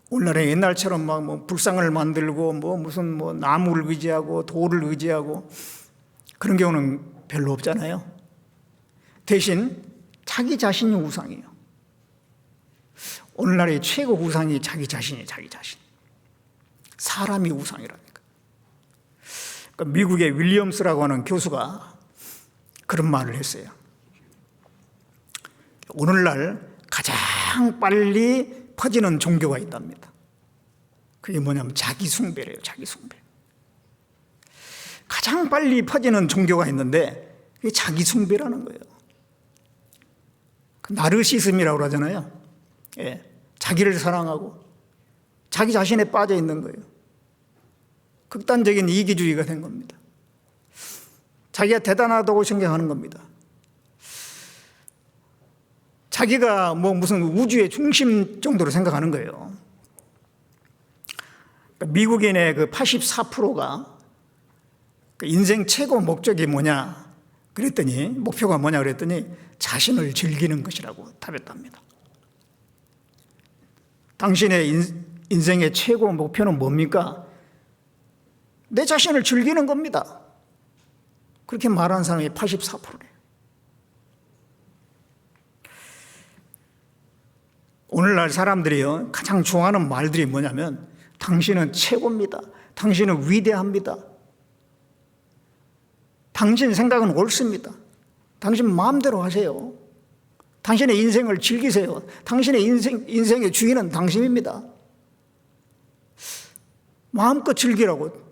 오늘날에 옛날처럼 막 뭐 불상을 만들고 무슨 나무를 의지하고 돌을 의지하고 그런 경우는 별로 없잖아요. 대신 자기 자신이 우상이에요. 오늘날의 최고 우상이 자기 자신이에요. 자기 자신. 사람이 우상이라니까. 그러니까 미국의 윌리엄스라고 하는 교수가 그런 말을 했어요. 오늘날 가장 빨리 퍼지는 종교가 있답니다. 그게 뭐냐면 자기 숭배래요. 자기 숭배. 가장 빨리 퍼지는 종교가 있는데 그게 자기 숭배라는 거예요. 나르시즘이라고 그러잖아요. 예, 자기를 사랑하고 자기 자신에 빠져 있는 거예요. 극단적인 이기주의가 된 겁니다. 자기가 대단하다고 생각하는 겁니다. 자기가 무슨 우주의 중심 정도로 생각하는 거예요. 미국인의 그 84%가 인생 최고 목적이 뭐냐 그랬더니 목표가 뭐냐 그랬더니 자신을 즐기는 것이라고 답했답니다. 당신의 인생의 최고 목표는 뭡니까? 내 자신을 즐기는 겁니다. 그렇게 말하는 사람이 84%예요. 오늘날 사람들이요 가장 좋아하는 말들이 뭐냐면 당신은 최고입니다. 당신은 위대합니다. 당신 생각은 옳습니다. 당신 마음대로 하세요. 당신의 인생을 즐기세요. 당신의 인생의 주인은 당신입니다. 마음껏 즐기라고.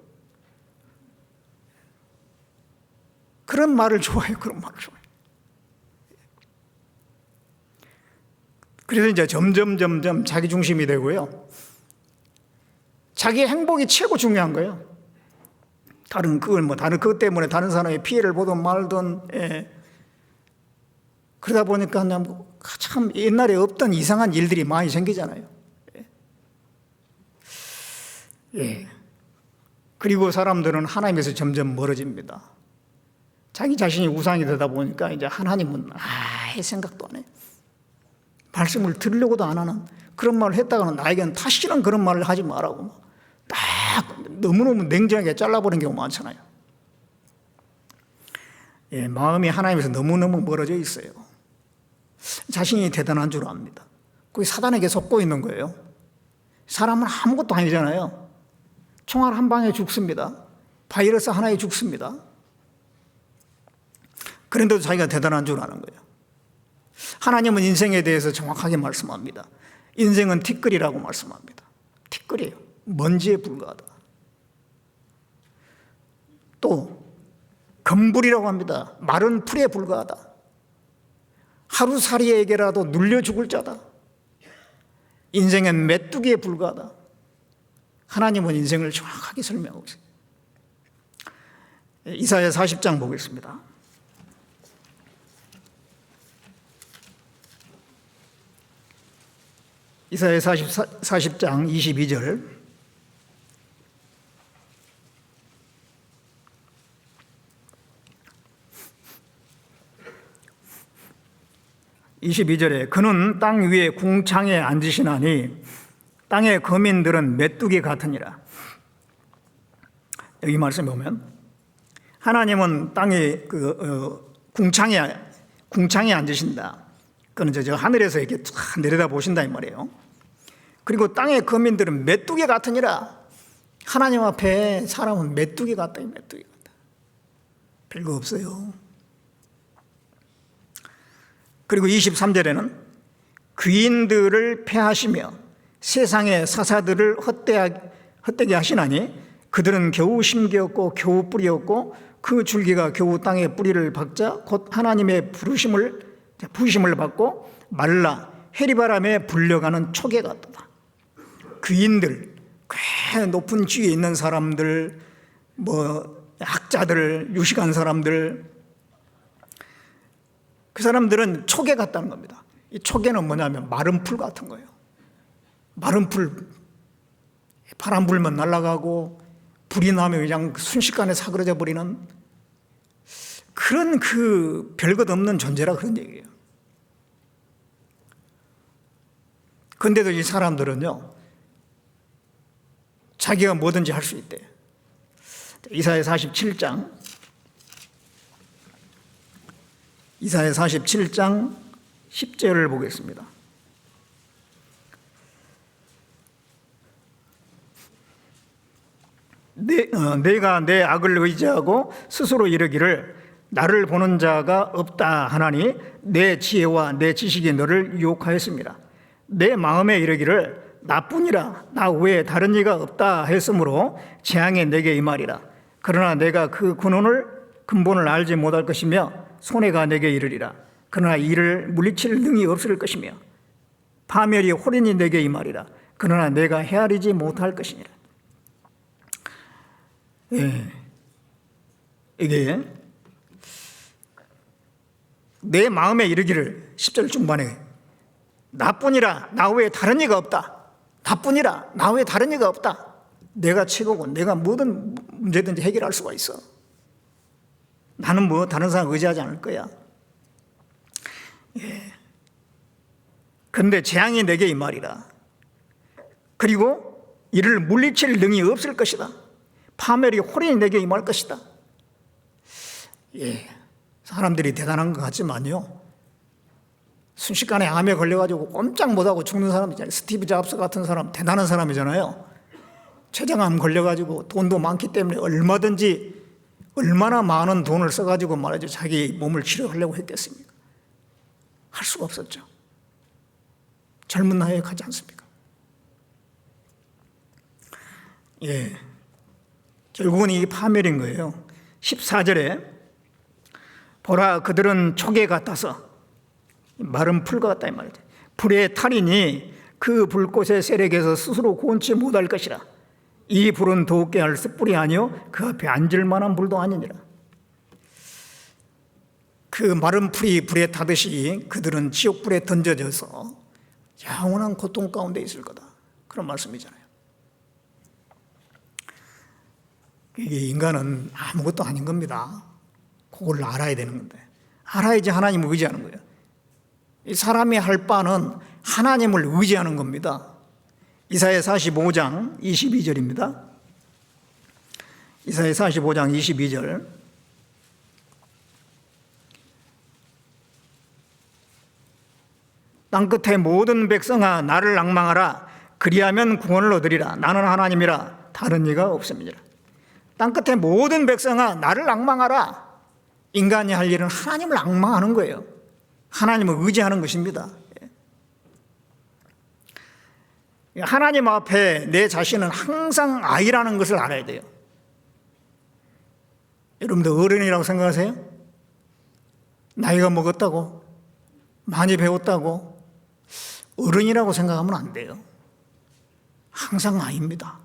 그런 말을 좋아해요. 그런 말을 좋아해요. 그래서 이제 점점 자기 중심이 되고요. 자기의 행복이 최고 중요한 거예요. 다른 그것 때문에 다른 사람의 피해를 보든 말든, 그러다 보니까 참 옛날에 없던 이상한 일들이 많이 생기잖아요. 그리고 사람들은 하나님에서 점점 멀어집니다. 자기 자신이 우상이 되다 보니까 이제 하나님은 아예 생각도 안 해. 말씀을 들으려고도 안 하는 그런 말을 했다가는 나에게는 다시는 그런 말을 하지 말라고 딱 너무너무 냉정하게 잘라버리는 경우가 많잖아요. 마음이 하나님에서 너무너무 멀어져 있어요. 자신이 대단한 줄 압니다. 그게 사단에게 속고 있는 거예요. 사람은 아무것도 아니잖아요. 총알 한 방에 죽습니다. 바이러스 하나에 죽습니다. 그런데도 자기가 대단한 줄 아는 거예요. 하나님은 인생에 대해서 정확하게 말씀합니다. 인생은 티끌이라고 말씀합니다. 티끌이에요. 먼지에 불과하다. 또 검불이라고 합니다. 마른 풀에 불과하다. 하루살이에게라도 눌려 죽을 자다. 인생은 메뚜기에 불과하다. 하나님은 인생을 정확하게 설명하고 있습니다. 이사야 40장 보겠습니다. 이사야 40장 22절. 그는 땅 위에 궁창에 앉으시나니 땅의 거민들은 메뚜기 같으니라. 여기 말씀에 보면 하나님은 땅에 궁창에 앉으신다. 그는 저 하늘에서 이렇게 쫙 내려다 보신다 이 말이에요. 그리고 땅의 거민들은 메뚜기 같으니라. 하나님 앞에 사람은 메뚜기 같다. 메뚜기 같다. 별거 없어요. 그리고 23절에는 귀인들을 패하시며 세상의 사사들을 헛되게 하시나니 그들은 겨우 심기였고 겨우 뿌리였고 그 줄기가 겨우 땅에 뿌리를 박자 곧 하나님의 부심을 받고 말라 해리바람에 불려가는 촉에 같도다. 귀인들, 꽤 높은 지위에 있는 사람들, 학자들, 유식한 사람들, 그 사람들은 촉에 같다는 겁니다. 이 촉에는 뭐냐면 마른 풀 같은 거예요. 마른 풀, 바람 불면 날아가고 불이 나면 그냥 순식간에 사그러져 버리는 그런 별것 없는 존재라 그런 얘기예요. 그런데도 이 사람들은요, 자기가 뭐든지 할 수 있대. 이사야 47장 10절을 보겠습니다. 내가 내 악을 의지하고 스스로 이르기를 나를 보는 자가 없다 하나니 내 지혜와 내 지식이 너를 유혹하였습니다. 내 마음에 이르기를 나뿐이라 나 외에 다른 이가 없다 했으므로 재앙이 내게 임하리라. 그러나 내가 그 근본을 알지 못할 것이며 손해가 내게 이르리라. 그러나 이를 물리칠 능이 없을 것이며 파멸이 홀인이 내게 임하리라. 그러나 내가 헤아리지 못할 것이니라. 이게 내 마음에 이르기를 10절 중반에 나뿐이라 나 외에 다른 이가 없다. 나뿐이라 나 외에 다른 이가 없다. 내가 최고고 내가 모든 문제든지 해결할 수가 있어. 나는 다른 사람 의지하지 않을 거야. 그런데 재앙이 내게 임하리라. 그리고 이를 물리칠 능이 없을 것이다. 파멸이 홀인이 내게 임할 것이다. 사람들이 대단한 것 같지만요, 순식간에 암에 걸려가지고 꼼짝 못하고 죽는 사람 있잖아요. 스티브 잡스 같은 사람 대단한 사람이잖아요. 췌장암 걸려가지고 돈도 많기 때문에 얼마나 많은 돈을 써가지고 말이죠, 자기 몸을 치료하려고 했겠습니까? 할 수가 없었죠. 젊은 나이에 가지 않습니까? 결국은 이게 파멸인 거예요. 14절에 보라 그들은 촉에 같아서 마른 풀 같다 이 말이죠. 불의 탈이니 그 불꽃의 세력에서 스스로 구원치 못할 것이라. 이 불은 더욱게 할 숯불이 아니요 그 앞에 앉을 만한 불도 아니니라. 그 마른 풀이 불에 타듯이 그들은 지옥불에 던져져서 영원한 고통 가운데 있을 거다. 그런 말씀이잖아요. 이게 인간은 아무것도 아닌 겁니다. 그걸 알아야 되는 건데, 알아야지 하나님을 의지하는 거예요. 이 사람이 할 바는 하나님을 의지하는 겁니다. 이사야 45장 22절입니다. 이사야 45장 22절. 땅끝의 모든 백성아 나를 앙망하라. 그리하면 구원을 얻으리라. 나는 하나님이라 다른 이가 없음이니라. 땅끝의 모든 백성아 나를 앙망하라. 인간이 할 일은 하나님을 앙망하는 거예요. 하나님을 의지하는 것입니다. 하나님 앞에 내 자신은 항상 아이라는 것을 알아야 돼요. 여러분들 어른이라고 생각하세요? 나이가 먹었다고? 많이 배웠다고? 어른이라고 생각하면 안 돼요. 항상 아이입니다.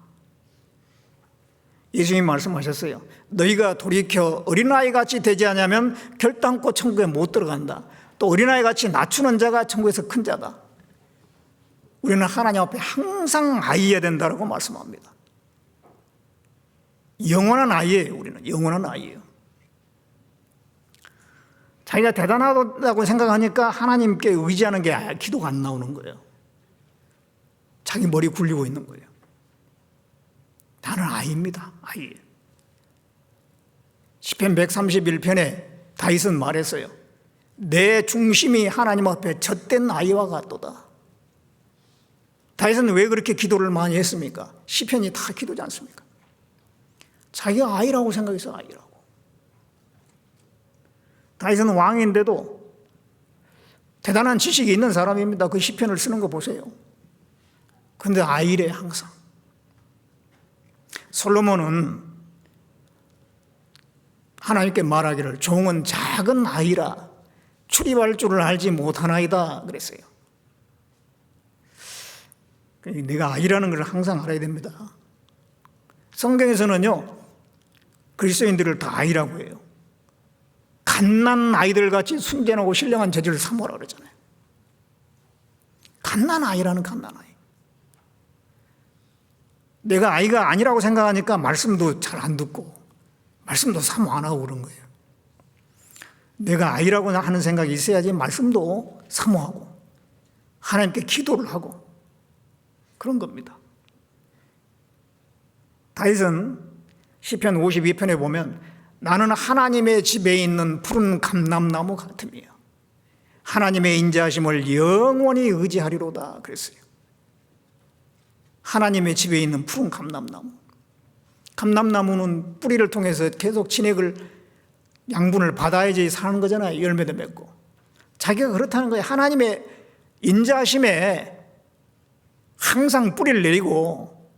예수님이 말씀하셨어요. 너희가 돌이켜 어린아이같이 되지 않으면 결단코 천국에 못 들어간다. 또 어린아이같이 낮추는 자가 천국에서 큰 자다. 우리는 하나님 앞에 항상 아이여야 된다고 말씀합니다. 영원한 아이예요. 우리는 영원한 아이예요. 자기가 대단하다고 생각하니까 하나님께 의지하는 게 기도가 안 나오는 거예요. 자기 머리 굴리고 있는 거예요. 나는 아이입니다. 아이. 시편 131편에 다윗은 말했어요. 내 중심이 하나님 앞에 젖된 아이와 같도다. 다윗은 왜 그렇게 기도를 많이 했습니까? 시편이 다 기도지 않습니까? 자기가 아이라고 생각해서 아이라고. 다윗은 왕인데도 대단한 지식이 있는 사람입니다. 그 시편을 쓰는 거 보세요. 그런데 아이래 항상. 솔로몬은 하나님께 말하기를 종은 작은 아이라 출입할 줄을 알지 못하나이다 그랬어요. 내가 아이라는 걸 항상 알아야 됩니다. 성경에서는요, 그리스도인들을 다 아이라고 해요. 갓난 아이들 같이 순전하고 신령한 재질을 삼으라 그러잖아요. 갓난 아이라는 갓난 아이. 내가 아이가 아니라고 생각하니까 말씀도 잘 안 듣고 말씀도 사모 안 하고 그런 거예요. 내가 아이라고 하는 생각이 있어야지 말씀도 사모하고 하나님께 기도를 하고 그런 겁니다. 다윗은 시편 52편에 보면 나는 하나님의 집에 있는 푸른 감람나무 같으며 하나님의 인자하심을 영원히 의지하리로다 그랬어요. 하나님의 집에 있는 푸른 감람나무. 감람나무는 뿌리를 통해서 계속 진액을 양분을 받아야지 사는 거잖아요. 열매도 맺고. 자기가 그렇다는 거예요. 하나님의 인자하심에 항상 뿌리를 내리고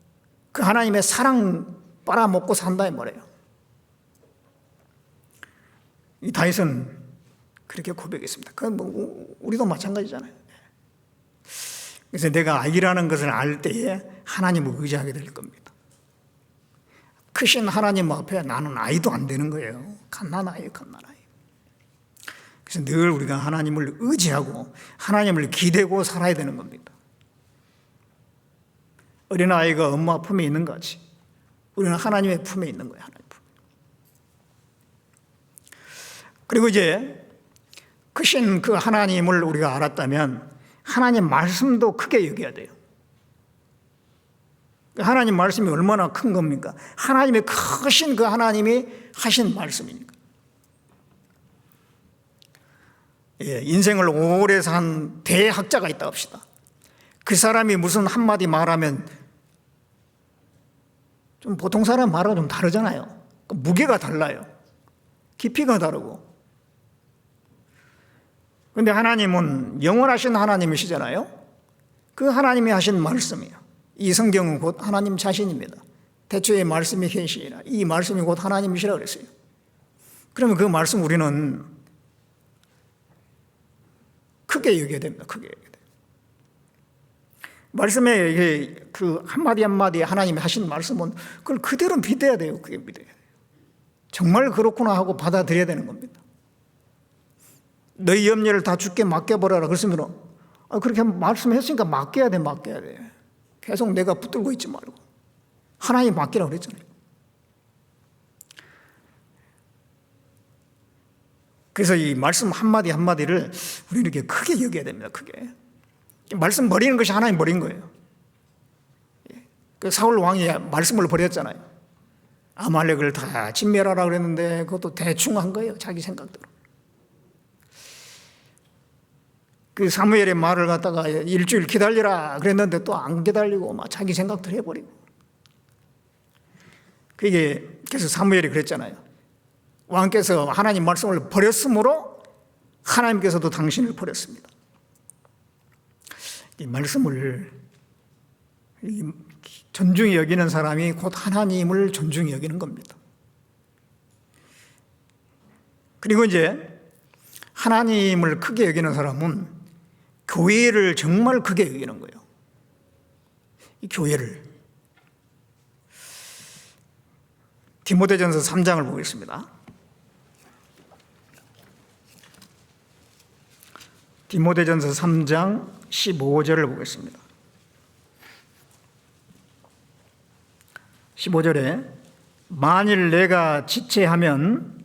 그 하나님의 사랑 빨아먹고 산다 이 말이에요. 이 다윗은 그렇게 고백했습니다. 그건 뭐 우리도 마찬가지잖아요. 그래서 내가 아이라는 것을 알 때에 하나님을 의지하게 될 겁니다. 크신 하나님 앞에 나는 아이도 안 되는 거예요. 갓난아이예요, 갓난아이. 그래서 늘 우리가 하나님을 의지하고 하나님을 기대고 살아야 되는 겁니다. 어린아이가 엄마 품에 있는 것 같이 우리는 하나님의 품에 있는 거예요. 하나님 품에. 그리고 이제 크신 그 하나님을 우리가 알았다면 하나님 말씀도 크게 여겨야 돼요. 하나님 말씀이 얼마나 큰 겁니까? 하나님의 크신 그 하나님이 하신 말씀이니까. 예, 인생을 오래 산 대학자가 있다 합시다. 그 사람이 무슨 한마디 말하면 좀 보통 사람 말하고 좀 다르잖아요. 무게가 달라요. 깊이가 다르고. 그런데 하나님은 영원하신 하나님이시잖아요. 그 하나님이 하신 말씀이에요. 이 성경은 곧 하나님 자신입니다. 태초에 말씀이 계시니라. 이 말씀이 곧 하나님이시라 그랬어요. 그러면 그 말씀 우리는 크게 여겨야 됩니다. 크게 여겨야 돼요. 말씀에 그 한마디 한마디 하나님이 하신 말씀은 그걸 그대로 믿어야 돼요. 그게 믿어야 돼요. 정말 그렇구나 하고 받아들여야 되는 겁니다. 너희 염려를 다 주께 맡겨버려라. 그랬으면 그렇게 말씀했으니까 맡겨야 돼. 맡겨야 돼. 계속 내가 붙들고 있지 말고 하나님 맡기라고 그랬잖아요. 그래서 이 말씀 한마디 한마디를 우리는 이렇게 크게 여겨야 됩니다. 크게. 말씀 버리는 것이 하나님 버린 거예요. 그 사울 왕이 말씀을 버렸잖아요. 아말렉을 다 진멸하라 그랬는데 그것도 대충 한 거예요. 자기 생각대로. 그 사무엘의 말을 갖다가 일주일 기다리라 그랬는데 또 안 기다리고 막 자기 생각대로 해버리고. 그게 그래서 사무엘이 그랬잖아요. 왕께서 하나님 말씀을 버렸으므로 하나님께서도 당신을 버렸습니다. 이 말씀을 존중히 여기는 사람이 곧 하나님을 존중히 여기는 겁니다. 그리고 이제 하나님을 크게 여기는 사람은 교회를 정말 크게 여기는 거예요. 이 교회를. 디모데전서 3장을 보겠습니다. 디모데전서 3장 15절을 보겠습니다. 15절에 만일 내가 지체하면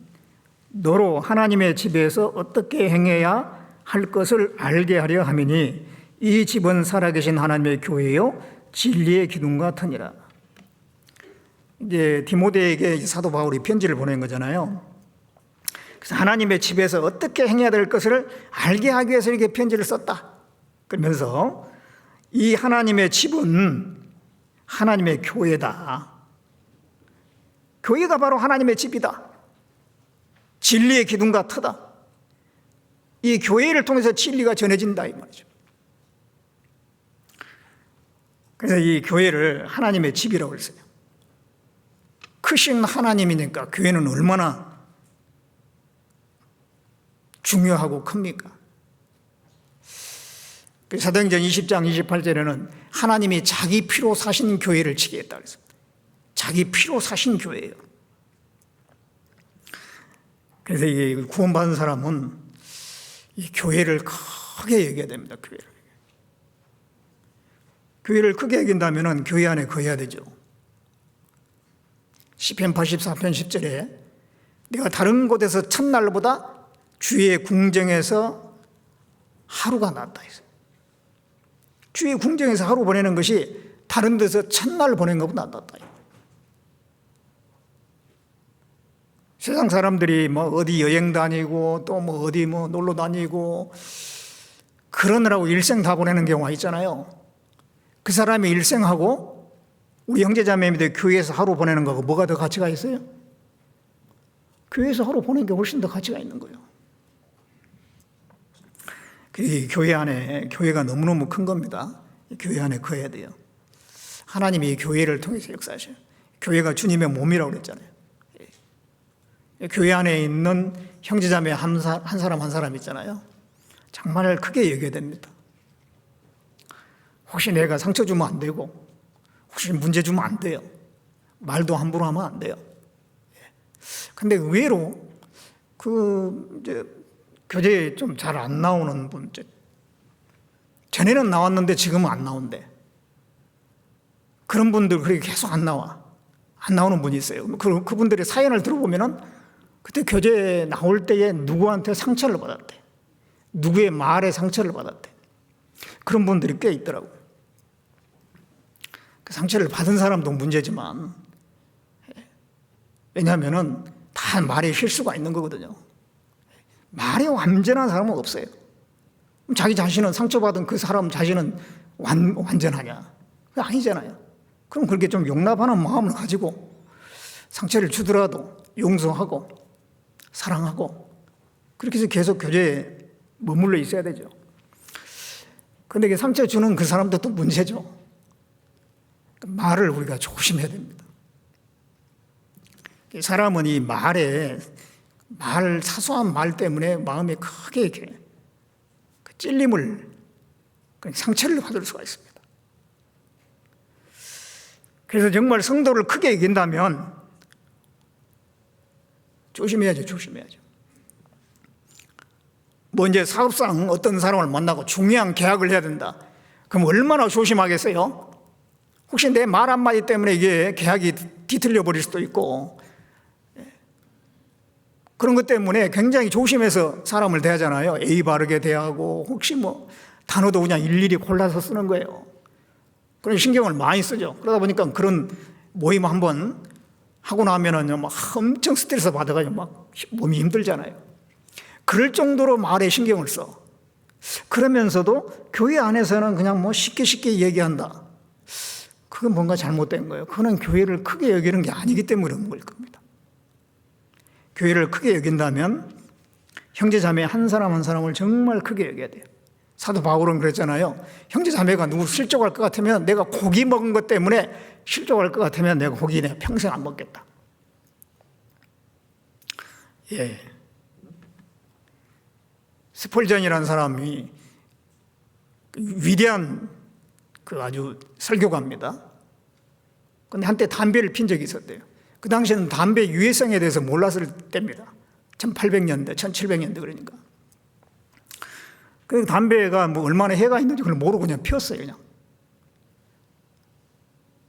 너로 하나님의 집에서 어떻게 행해야 할 것을 알게 하려 함이니 이 집은 살아계신 하나님의 교회요 진리의 기둥 같으니라. 이제 디모데에게 사도 바울이 편지를 보낸 거잖아요. 그래서 하나님의 집에서 어떻게 행해야 될 것을 알게 하기 위해서 이렇게 편지를 썼다. 그러면서 이 하나님의 집은 하나님의 교회다. 교회가 바로 하나님의 집이다. 진리의 기둥 같다. 이 교회를 통해서 진리가 전해진다 이 말이죠. 그래서 이 교회를 하나님의 집이라고 했어요. 크신 하나님이니까 교회는 얼마나 중요하고 큽니까? 사도행전 20장 28절에는 하나님이 자기 피로 사신 교회를 지키겠다 그랬습니다. 자기 피로 사신 교회예요. 그래서 이 구원받은 사람은 이 교회를 크게 얘기해야 됩니다. 교회를 크게 여긴다면 교회 안에 거해야 되죠. 시편 84편 10절에 내가 다른 곳에서 첫날보다 주의 궁정에서 하루가 낫다 했어요. 주의 궁정에서 하루 보내는 것이 다른 데서 첫날 보낸 것보다 낫다. 세상 사람들이 뭐 어디 여행 다니고 또 뭐 어디 뭐 놀러 다니고 그러느라고 일생 다 보내는 경우가 있잖아요. 그 사람이 일생하고 우리 형제자매님들 교회에서 하루 보내는 거하고 뭐가 더 가치가 있어요? 교회에서 하루 보내는 게 훨씬 더 가치가 있는 거예요. 이 교회 안에 교회가 너무너무 큰 겁니다. 교회 안에 거해야 돼요. 하나님이 교회를 통해서 역사하셔요. 교회가 주님의 몸이라고 그랬잖아요. 교회 안에 있는 형제자매 한 사람 한 사람 있잖아요. 정말 크게 여겨야 됩니다. 혹시 내가 상처 주면 안 되고 혹시 문제 주면 안 돼요. 말도 함부로 하면 안 돼요. 근데 의외로 이제 교제에 좀 잘 안 나오는 분, 전에는 나왔는데 지금은 안 나온대. 그런 분들 그렇게 계속 안 나오는 분이 있어요. 그분들의 사연을 들어보면은 그때 교제에 나올 때에 누구한테 상처를 받았대. 누구의 말에 상처를 받았대. 그런 분들이 꽤 있더라고요. 그 상처를 받은 사람도 문제지만, 왜냐하면은 다 말에 실수가 있는 거거든요. 말이 완전한 사람은 없어요. 자기 자신은 상처받은 그 사람 자신은 완전하냐? 그게 아니잖아요. 그럼 그렇게 좀 용납하는 마음을 가지고 상처를 주더라도 용서하고 사랑하고 그렇게 해서 계속 교제에 머물러 있어야 되죠. 그런데 상처 주는 그 사람도 또 문제죠. 말을 우리가 조심해야 됩니다. 사람은 이 사소한 말 때문에 마음에 크게 이렇게 찔림을, 상처를 받을 수가 있습니다. 그래서 정말 성도를 크게 이긴다면 조심해야죠. 뭐 이제 사업상 어떤 사람을 만나고 중요한 계약을 해야 된다. 그럼 얼마나 조심하겠어요? 혹시 내 말 한마디 때문에 이게 계약이 뒤틀려 버릴 수도 있고, 그런 것 때문에 굉장히 조심해서 사람을 대하잖아요. 예의 바르게 대하고, 혹시 뭐 단어도 그냥 일일이 골라서 쓰는 거예요. 그런 신경을 많이 쓰죠. 그러다 보니까 그런 모임 한번 하고 나면은 막 엄청 스트레스 받아가지고 막 몸이 힘들잖아요. 그럴 정도로 말에 신경을 써. 그러면서도 교회 안에서는 그냥 뭐 쉽게 얘기한다. 그건 뭔가 잘못된 거예요. 그거는 교회를 크게 여기는 게 아니기 때문에 그런 걸 겁니다. 교회를 크게 여긴다면 형제자매 한 사람 한 사람을 정말 크게 여겨야 돼요. 사도 바울은 그랬잖아요. 형제자매가 누구 실족할 것 같으면, 내가 고기 먹은 것 때문에 실족할 것 같으면 내가 고기 내가 평생 안 먹겠다. 예. 스폴전이라는 사람이 위대한 아주 설교가입니다. 그런데 한때 담배를 핀 적이 있었대요. 그 당시에는 담배 유해성에 대해서 몰랐을 때입니다. 1800년대, 1700년대 그러니까. 그 담배가 뭐 얼마나 해가 있는지 그걸 모르고 그냥 피웠어요, 그냥.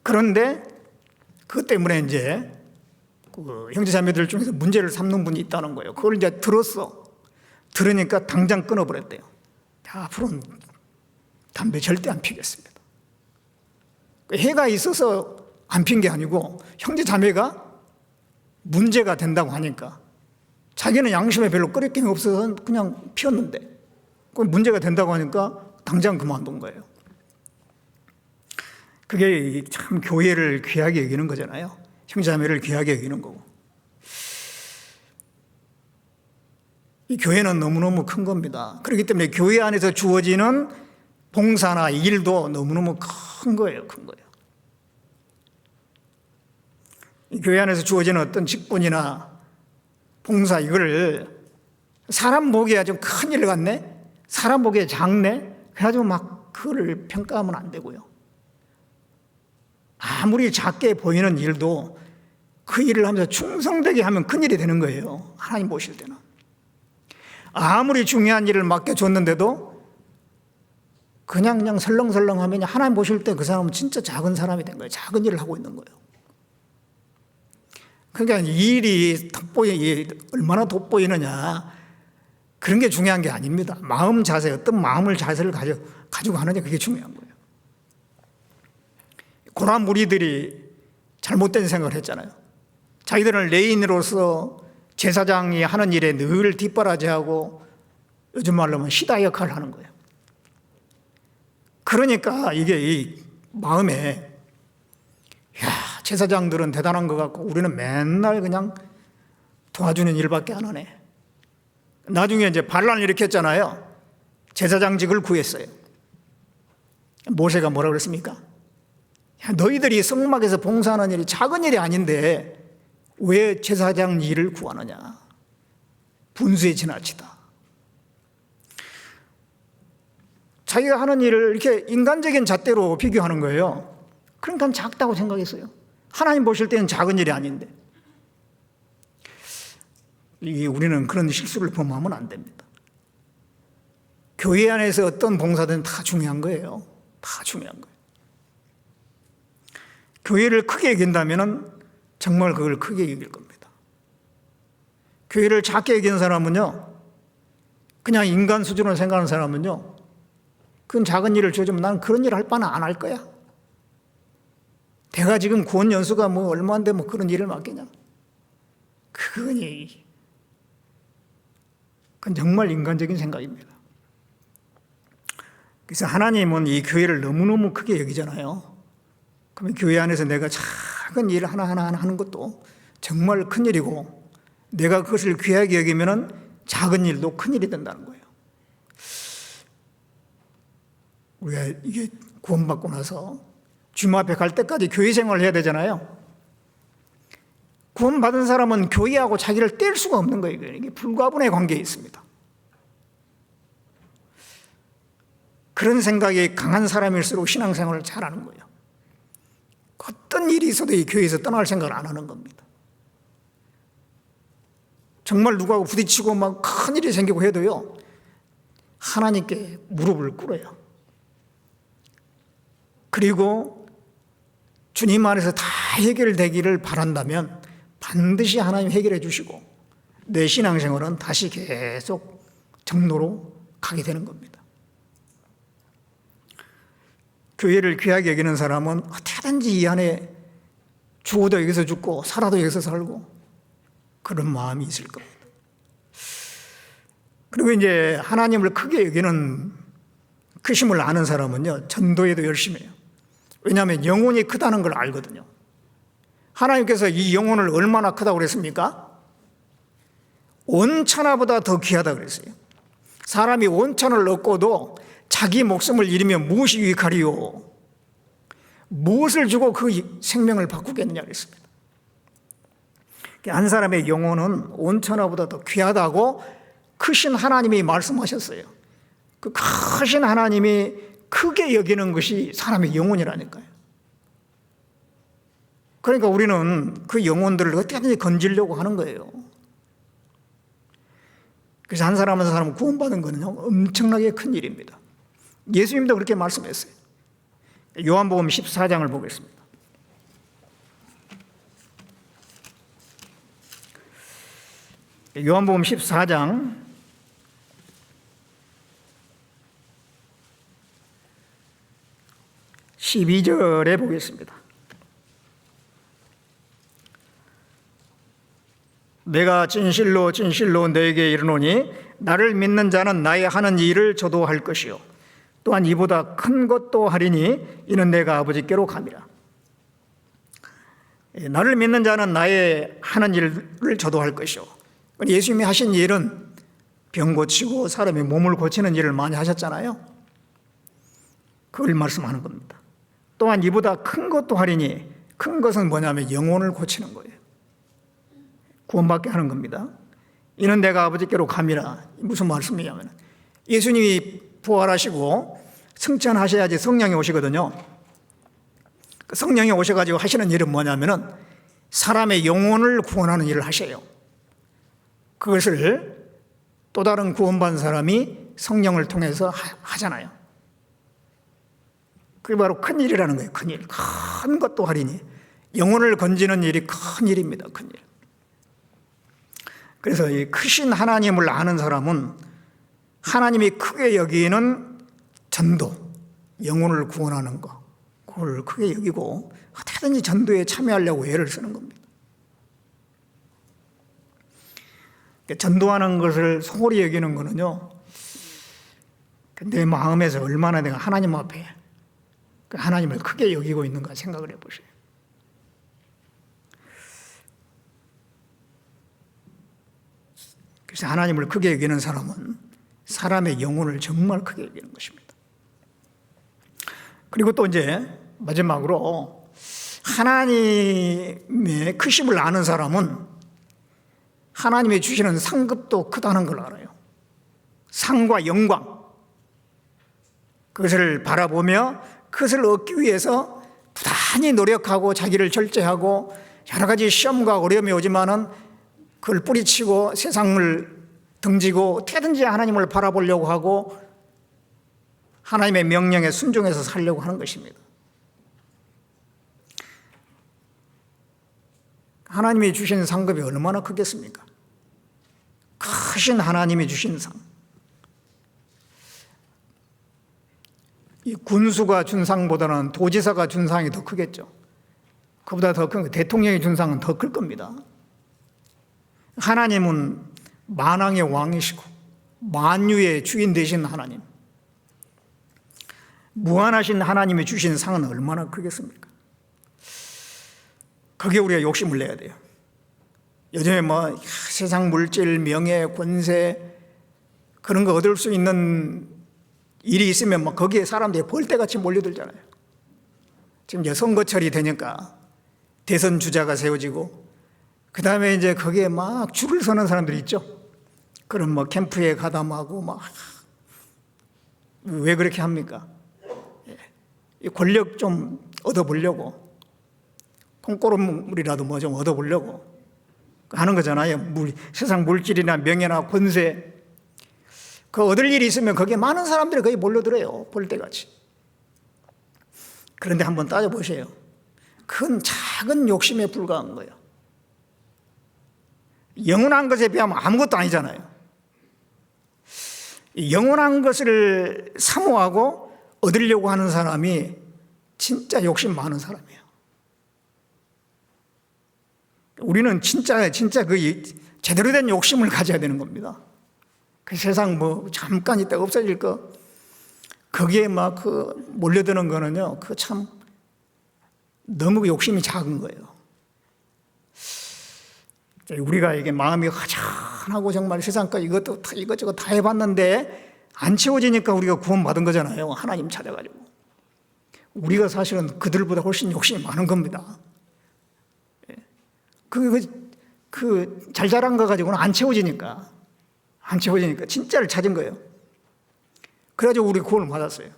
그런데 그것 때문에 이제 그 형제자매들 중에서 문제를 삼는 분이 있다는 거예요. 그걸 이제 들으니까 당장 끊어버렸대요. 앞으로는 담배 절대 안 피겠습니다. 해가 있어서 안 핀 게 아니고 형제자매가 문제가 된다고 하니까 자기는 양심에 별로 끓일 게 없어서 그냥 피웠는데 그 문제가 된다고 하니까 당장 그만둔 거예요. 그게 참 교회를 귀하게 여기는 거잖아요. 형제자매를 귀하게 여기는 거고. 이 교회는 너무너무 큰 겁니다. 그렇기 때문에 교회 안에서 주어지는 봉사나 일도 너무너무 큰 거예요. 큰 거예요. 이 교회 안에서 주어지는 어떤 직분이나 봉사 이거를 사람 보기에 좀 큰 일 같네? 사람 보기에 작네? 그래가지고 막 그거를 평가하면 안 되고요. 아무리 작게 보이는 일도 그 일을 하면서 충성되게 하면 큰일이 되는 거예요. 하나님 보실 때는. 아무리 중요한 일을 맡겨줬는데도 그냥 설렁설렁 하면 하나님 보실 때 그 사람은 진짜 작은 사람이 된 거예요. 작은 일을 하고 있는 거예요. 그러니까 이 일이 얼마나 돋보이느냐 그런 게 중요한 게 아닙니다. 마음 자세, 어떤 자세를 가지고 하느냐 그게 중요한 거예요. 고란 무리들이 잘못된 생각을 했잖아요. 자기들은 레인으로서 제사장이 하는 일에 늘 뒷바라지하고 요즘 말로 하면 시다 역할을 하는 거예요. 그러니까 이게 이 마음에 제사장들은 대단한 것 같고 우리는 맨날 그냥 도와주는 일밖에 안 하네. 나중에 이제 반란을 일으켰잖아요. 제사장직을 구했어요. 모세가 뭐라고 그랬습니까? 너희들이 성막에서 봉사하는 일이 작은 일이 아닌데 왜 제사장 일을 구하느냐? 분수에 지나치다. 자기가 하는 일을 이렇게 인간적인 잣대로 비교하는 거예요. 그러니까 작다고 생각했어요. 하나님 보실 때는 작은 일이 아닌데. 우리는 그런 실수를 범하면 안 됩니다. 교회 안에서 어떤 봉사든 다 중요한 거예요. 다 중요한 거예요. 교회를 크게 여긴다면 정말 그걸 크게 여길 겁니다. 교회를 작게 여기는 사람은요, 그냥 인간 수준으로 생각하는 사람은요, 그건 작은 일을 줘주면 나는 그런 일을 할 바는 안 할 거야. 내가 지금 구원 연수가 얼마인데 그런 일을 맡기냐. 그건 정말 인간적인 생각입니다. 그래서 하나님은 이 교회를 너무너무 크게 여기잖아요. 그러면 교회 안에서 내가 작은 일 하나하나 하는 것도 정말 큰일이고 내가 그것을 귀하게 여기면 작은 일도 큰일이 된다는 거예요. 우리가 이게 구원받고 나서 주님 앞에 갈 때까지 교회 생활을 해야 되잖아요. 구원받은 사람은 교회하고 자기를 뗄 수가 없는 거예요. 이게 불가분의 관계에 있습니다. 그런 생각이 강한 사람일수록 신앙생활을 잘하는 거예요. 어떤 일이 있어도 이 교회에서 떠날 생각을 안 하는 겁니다. 정말 누구하고 부딪히고 큰 일이 생기고 해도요, 하나님께 무릎을 꿇어요. 그리고 주님 안에서 다 해결되기를 바란다면 반드시 하나님 해결해 주시고 내 신앙생활은 다시 계속 정로로 가게 되는 겁니다. 교회를 귀하게 여기는 사람은 어떻게든지 이 안에 죽어도 여기서 죽고 살아도 여기서 살고 그런 마음이 있을 겁니다. 그리고 이제 하나님을 크게 여기는 크심을 아는 사람은요, 전도에도 열심히 해요. 왜냐하면 영혼이 크다는 걸 알거든요. 하나님께서 이 영혼을 얼마나 크다고 그랬습니까? 온천하보다 더 귀하다고 그랬어요. 사람이 온천을 얻고도 자기 목숨을 잃으면 무엇이 유익하리요? 무엇을 주고 그 생명을 바꾸겠느냐 그랬습니다. 한 사람의 영혼은 온천하보다 더 귀하다고 크신 하나님이 말씀하셨어요. 그 크신 하나님이 크게 여기는 것이 사람의 영혼이라니까요. 그러니까 우리는 그 영혼들을 어떻게든지 건지려고 하는 거예요. 그래서 한 사람 한 사람 구원받은 것은 엄청나게 큰 일입니다. 예수님도 그렇게 말씀했어요. 요한복음 14장을 보겠습니다. 요한복음 14장 12절에 보겠습니다. 내가 진실로 진실로 너에게 이르노니 나를 믿는 자는 나의 하는 일을 저도 할 것이요 또한 이보다 큰 것도 하리니 이는 내가 아버지께로 감이라. 나를 믿는 자는 나의 하는 일을 저도 할 것이요. 예수님이 하신 일은 병 고치고 사람의 몸을 고치는 일을 많이 하셨잖아요. 그걸 말씀하는 겁니다. 또한 이보다 큰 것도 하리니, 큰 것은 뭐냐면 영혼을 고치는 거예요. 구원받게 하는 겁니다. 이는 내가 아버지께로 감이라. 무슨 말씀이냐면 예수님이 부활하시고 승천하셔야지 성령이 오시거든요. 성령이 오셔가지고 하시는 일은 뭐냐면은 사람의 영혼을 구원하는 일을 하셔요. 그것을 또 다른 구원받은 사람이 성령을 통해서 하잖아요. 그게 바로 큰 일이라는 거예요. 큰 일. 큰 것도 하리니. 영혼을 건지는 일이 큰 일입니다. 큰 일. 그래서 이 크신 하나님을 아는 사람은 하나님이 크게 여기는 전도, 영혼을 구원하는 거, 그걸 크게 여기고 어떻게든지 전도에 참여하려고 애를 쓰는 겁니다. 전도하는 것을 소홀히 여기는 거는요, 내 마음에서 얼마나 내가 하나님 앞에 하나님을 크게 여기고 있는가 생각을 해보세요. 그래서 하나님을 크게 여기는 사람은 사람의 영혼을 정말 크게 여기는 것입니다. 그리고 또 이제 마지막으로 하나님의 크심을 아는 사람은 하나님이 주시는 상급도 크다는 걸 알아요. 상과 영광, 그것을 바라보며 그것을 얻기 위해서 부단히 노력하고 자기를 절제하고 여러 가지 시험과 어려움이 오지만은 그걸 뿌리치고 세상을 등지고 어떻게든지 하나님을 바라보려고 하고 하나님의 명령에 순종해서 살려고 하는 것입니다. 하나님이 주신 상급이 얼마나 크겠습니까? 크신 하나님이 주신 상. 이 군수가 준 상보다는 도지사가 준 상이 더 크겠죠. 그보다 더 큰 대통령이 준 상은 더 클 겁니다. 하나님은 만왕의 왕이시고 만유의 주인 되신 하나님, 무한하신 하나님이 주신 상은 얼마나 크겠습니까? 거기에 우리가 욕심을 내야 돼요. 요즘에 뭐 세상 물질, 명예, 권세 그런 거 얻을 수 있는 일이 있으면 막 거기에 사람들이 벌떼같이 몰려들잖아요. 지금 이제 선거철이 되니까 대선 주자가 세워지고 그 다음에 이제 거기에 막 줄을 서는 사람들이 있죠. 그럼 뭐 캠프에 가담하고 막 왜 그렇게 합니까? 권력 좀 얻어보려고, 콩고름물이라도 뭐 좀 얻어보려고 하는 거잖아요. 세상 물질이나 명예나 권세, 그 얻을 일이 있으면 거기에 많은 사람들이 거기 몰려들어요. 벌떼같이. 그런데 한번 따져보세요. 그건 작은 욕심에 불과한 거예요. 영원한 것에 비하면 아무것도 아니잖아요. 영원한 것을 사모하고 얻으려고 하는 사람이 진짜 욕심 많은 사람이에요. 우리는 진짜 그 제대로 된 욕심을 가져야 되는 겁니다. 그 세상 뭐 잠깐 있다가 없어질 거, 거기에 막 그 몰려드는 거는요, 그 참 너무 욕심이 작은 거예요. 우리가 이게 마음이 허전하고 정말 세상과 이것저것 다 해봤는데 안 채워지니까 우리가 구원받은 거잖아요. 하나님 찾아가지고. 우리가 사실은 그들보다 훨씬 욕심이 많은 겁니다. 잘 자란 거 가지고는 안 채워지니까 진짜를 찾은 거예요. 그래가지고 우리 구원을 받았어요.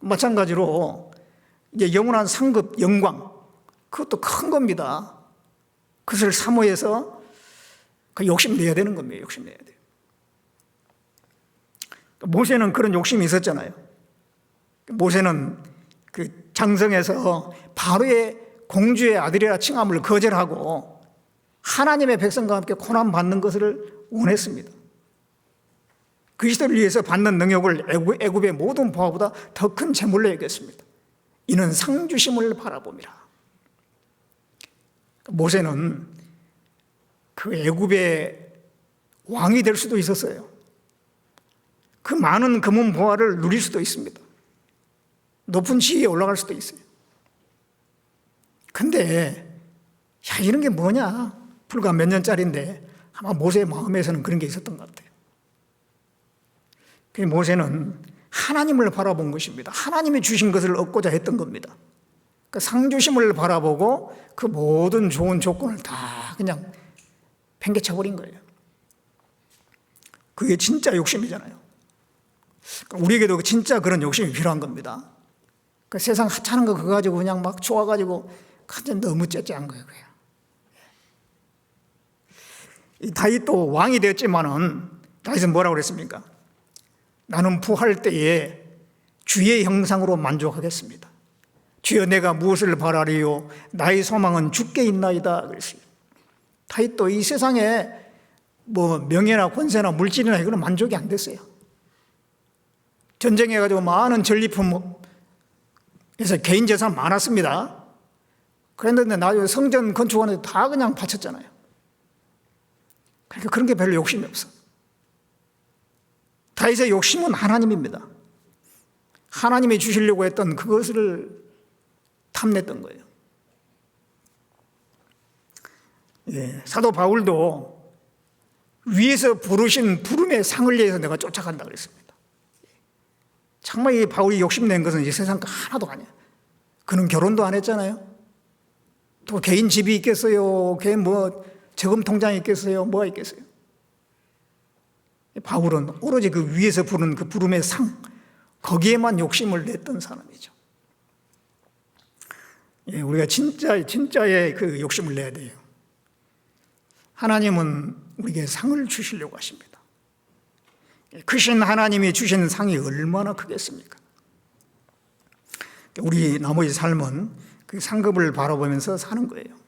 마찬가지로 이제 영원한 상급, 영광, 그것도 큰 겁니다. 그것을 사모해서 그 욕심 내야 되는 겁니다. 욕심 내야 돼요. 모세는 그런 욕심이 있었잖아요. 모세는 그 장성에서 바로의 공주의 아들이라 칭함을 거절하고 하나님의 백성과 함께 고난 받는 것을 원했습니다. 그리스도를 위해서 받는 능력을 애굽의 모든 보화보다 더 큰 재물로 여겼습니다. 이는 상 주심을 바라봄이라. 모세는 그 애굽의 왕이 될 수도 있었어요. 그 많은 금은 보화를 누릴 수도 있습니다. 높은 지위에 올라갈 수도 있어요. 근데 이런 게 뭐냐? 불과 몇 년짜리인데 아마 모세의 마음에서는 그런 게 있었던 것 같아요. 그 모세는 하나님을 바라본 것입니다. 하나님이 주신 것을 얻고자 했던 겁니다. 그 상주심을 바라보고 그 모든 좋은 조건을 다 그냥 팽개쳐버린 거예요. 그게 진짜 욕심이잖아요. 우리에게도 진짜 그런 욕심이 필요한 겁니다. 그 세상 하찮은 거 그거 가지고 그냥 막 좋아가지고 완전 너무 째째한 거예요. 이 다윗도 왕이 되었지만은 다윗은 뭐라고 그랬습니까? 나는 부할 때에 주의 형상으로 만족하겠습니다. 주여 내가 무엇을 바라리요? 나의 소망은 주께 있나이다. 그랬어요. 다윗도 이 세상에 뭐 명예나 권세나 물질이나 이거는 만족이 안 됐어요. 전쟁해가지고 많은 전리품에서 개인 재산 많았습니다. 그런데 나중에 성전 건축하는데 다 그냥 바쳤잖아요. 그러니까 그런 게 별로 욕심이 없어. 다윗의 욕심은 하나님입니다. 하나님이 주시려고 했던 그것을 탐냈던 거예요. 사도 바울도 위에서 부르신 부름의 상을 위해서 내가 쫓아간다 그랬습니다. 정말 이 바울이 욕심낸 것은 이 세상 거 하나도 아니야. 그는 결혼도 안 했잖아요. 또 개인 집이 있겠어요? 개인 저금 통장이 있겠어요? 뭐가 있겠어요? 바울은 오로지 그 위에서 부른 그 부름의 상, 거기에만 욕심을 냈던 사람이죠. 우리가 진짜의 그 욕심을 내야 돼요. 하나님은 우리에게 상을 주시려고 하십니다. 크신 하나님이 주신 상이 얼마나 크겠습니까? 우리 나머지 삶은 그 상급을 바라보면서 사는 거예요.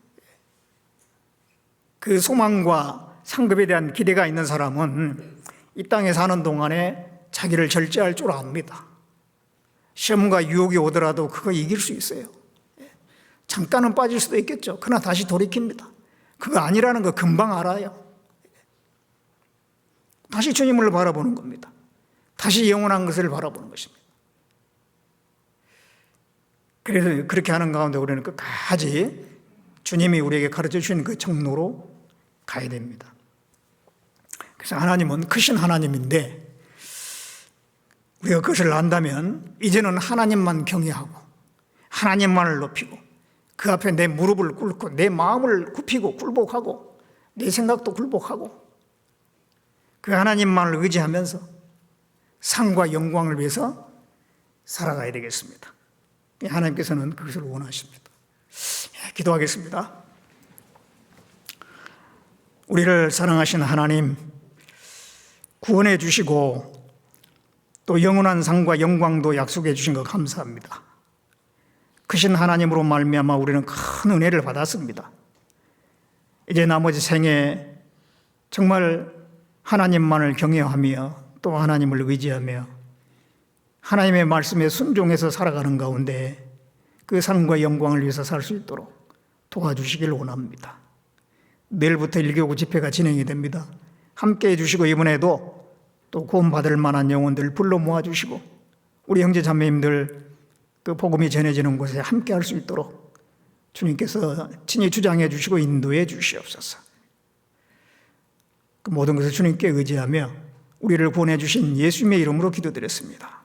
그 소망과 상급에 대한 기대가 있는 사람은 이 땅에 사는 동안에 자기를 절제할 줄 압니다. 시험과 유혹이 오더라도 그거 이길 수 있어요. 잠깐은 빠질 수도 있겠죠. 그러나 다시 돌이킵니다. 그거 아니라는 거 금방 알아요. 다시 주님을 바라보는 겁니다. 다시 영원한 것을 바라보는 것입니다. 그래서 그렇게 하는 가운데 우리는 끝까지 주님이 우리에게 가르쳐 주신 그 정로로 가야 됩니다. 그래서 하나님은 크신 하나님인데 우리가 그것을 안다면 이제는 하나님만 경외하고 하나님만을 높이고 그 앞에 내 무릎을 꿇고 내 마음을 굽히고 굴복하고 내 생각도 굴복하고 그 하나님만을 의지하면서 상과 영광을 위해서 살아가야 되겠습니다. 하나님께서는 그것을 원하십니다. 기도하겠습니다. 우리를 사랑하시는 하나님, 구원해 주시고 또 영원한 상과 영광도 약속해 주신 것 감사합니다. 크신 하나님으로 말미암아 우리는 큰 은혜를 받았습니다. 이제 나머지 생에 정말 하나님만을 경외하며 또 하나님을 의지하며 하나님의 말씀에 순종해서 살아가는 가운데 그 상과 영광을 위해서 살 수 있도록 도와주시길 원합니다. 내일부터 1교구 집회가 진행이 됩니다. 함께해 주시고 이번에도 또 구원받을 만한 영혼들 불러 모아주시고 우리 형제 자매님들 그 복음이 전해지는 곳에 함께할 수 있도록 주님께서 친히 주장해 주시고 인도해 주시옵소서. 그 모든 것을 주님께 의지하며 우리를 구원해 주신 예수님의 이름으로 기도드렸습니다.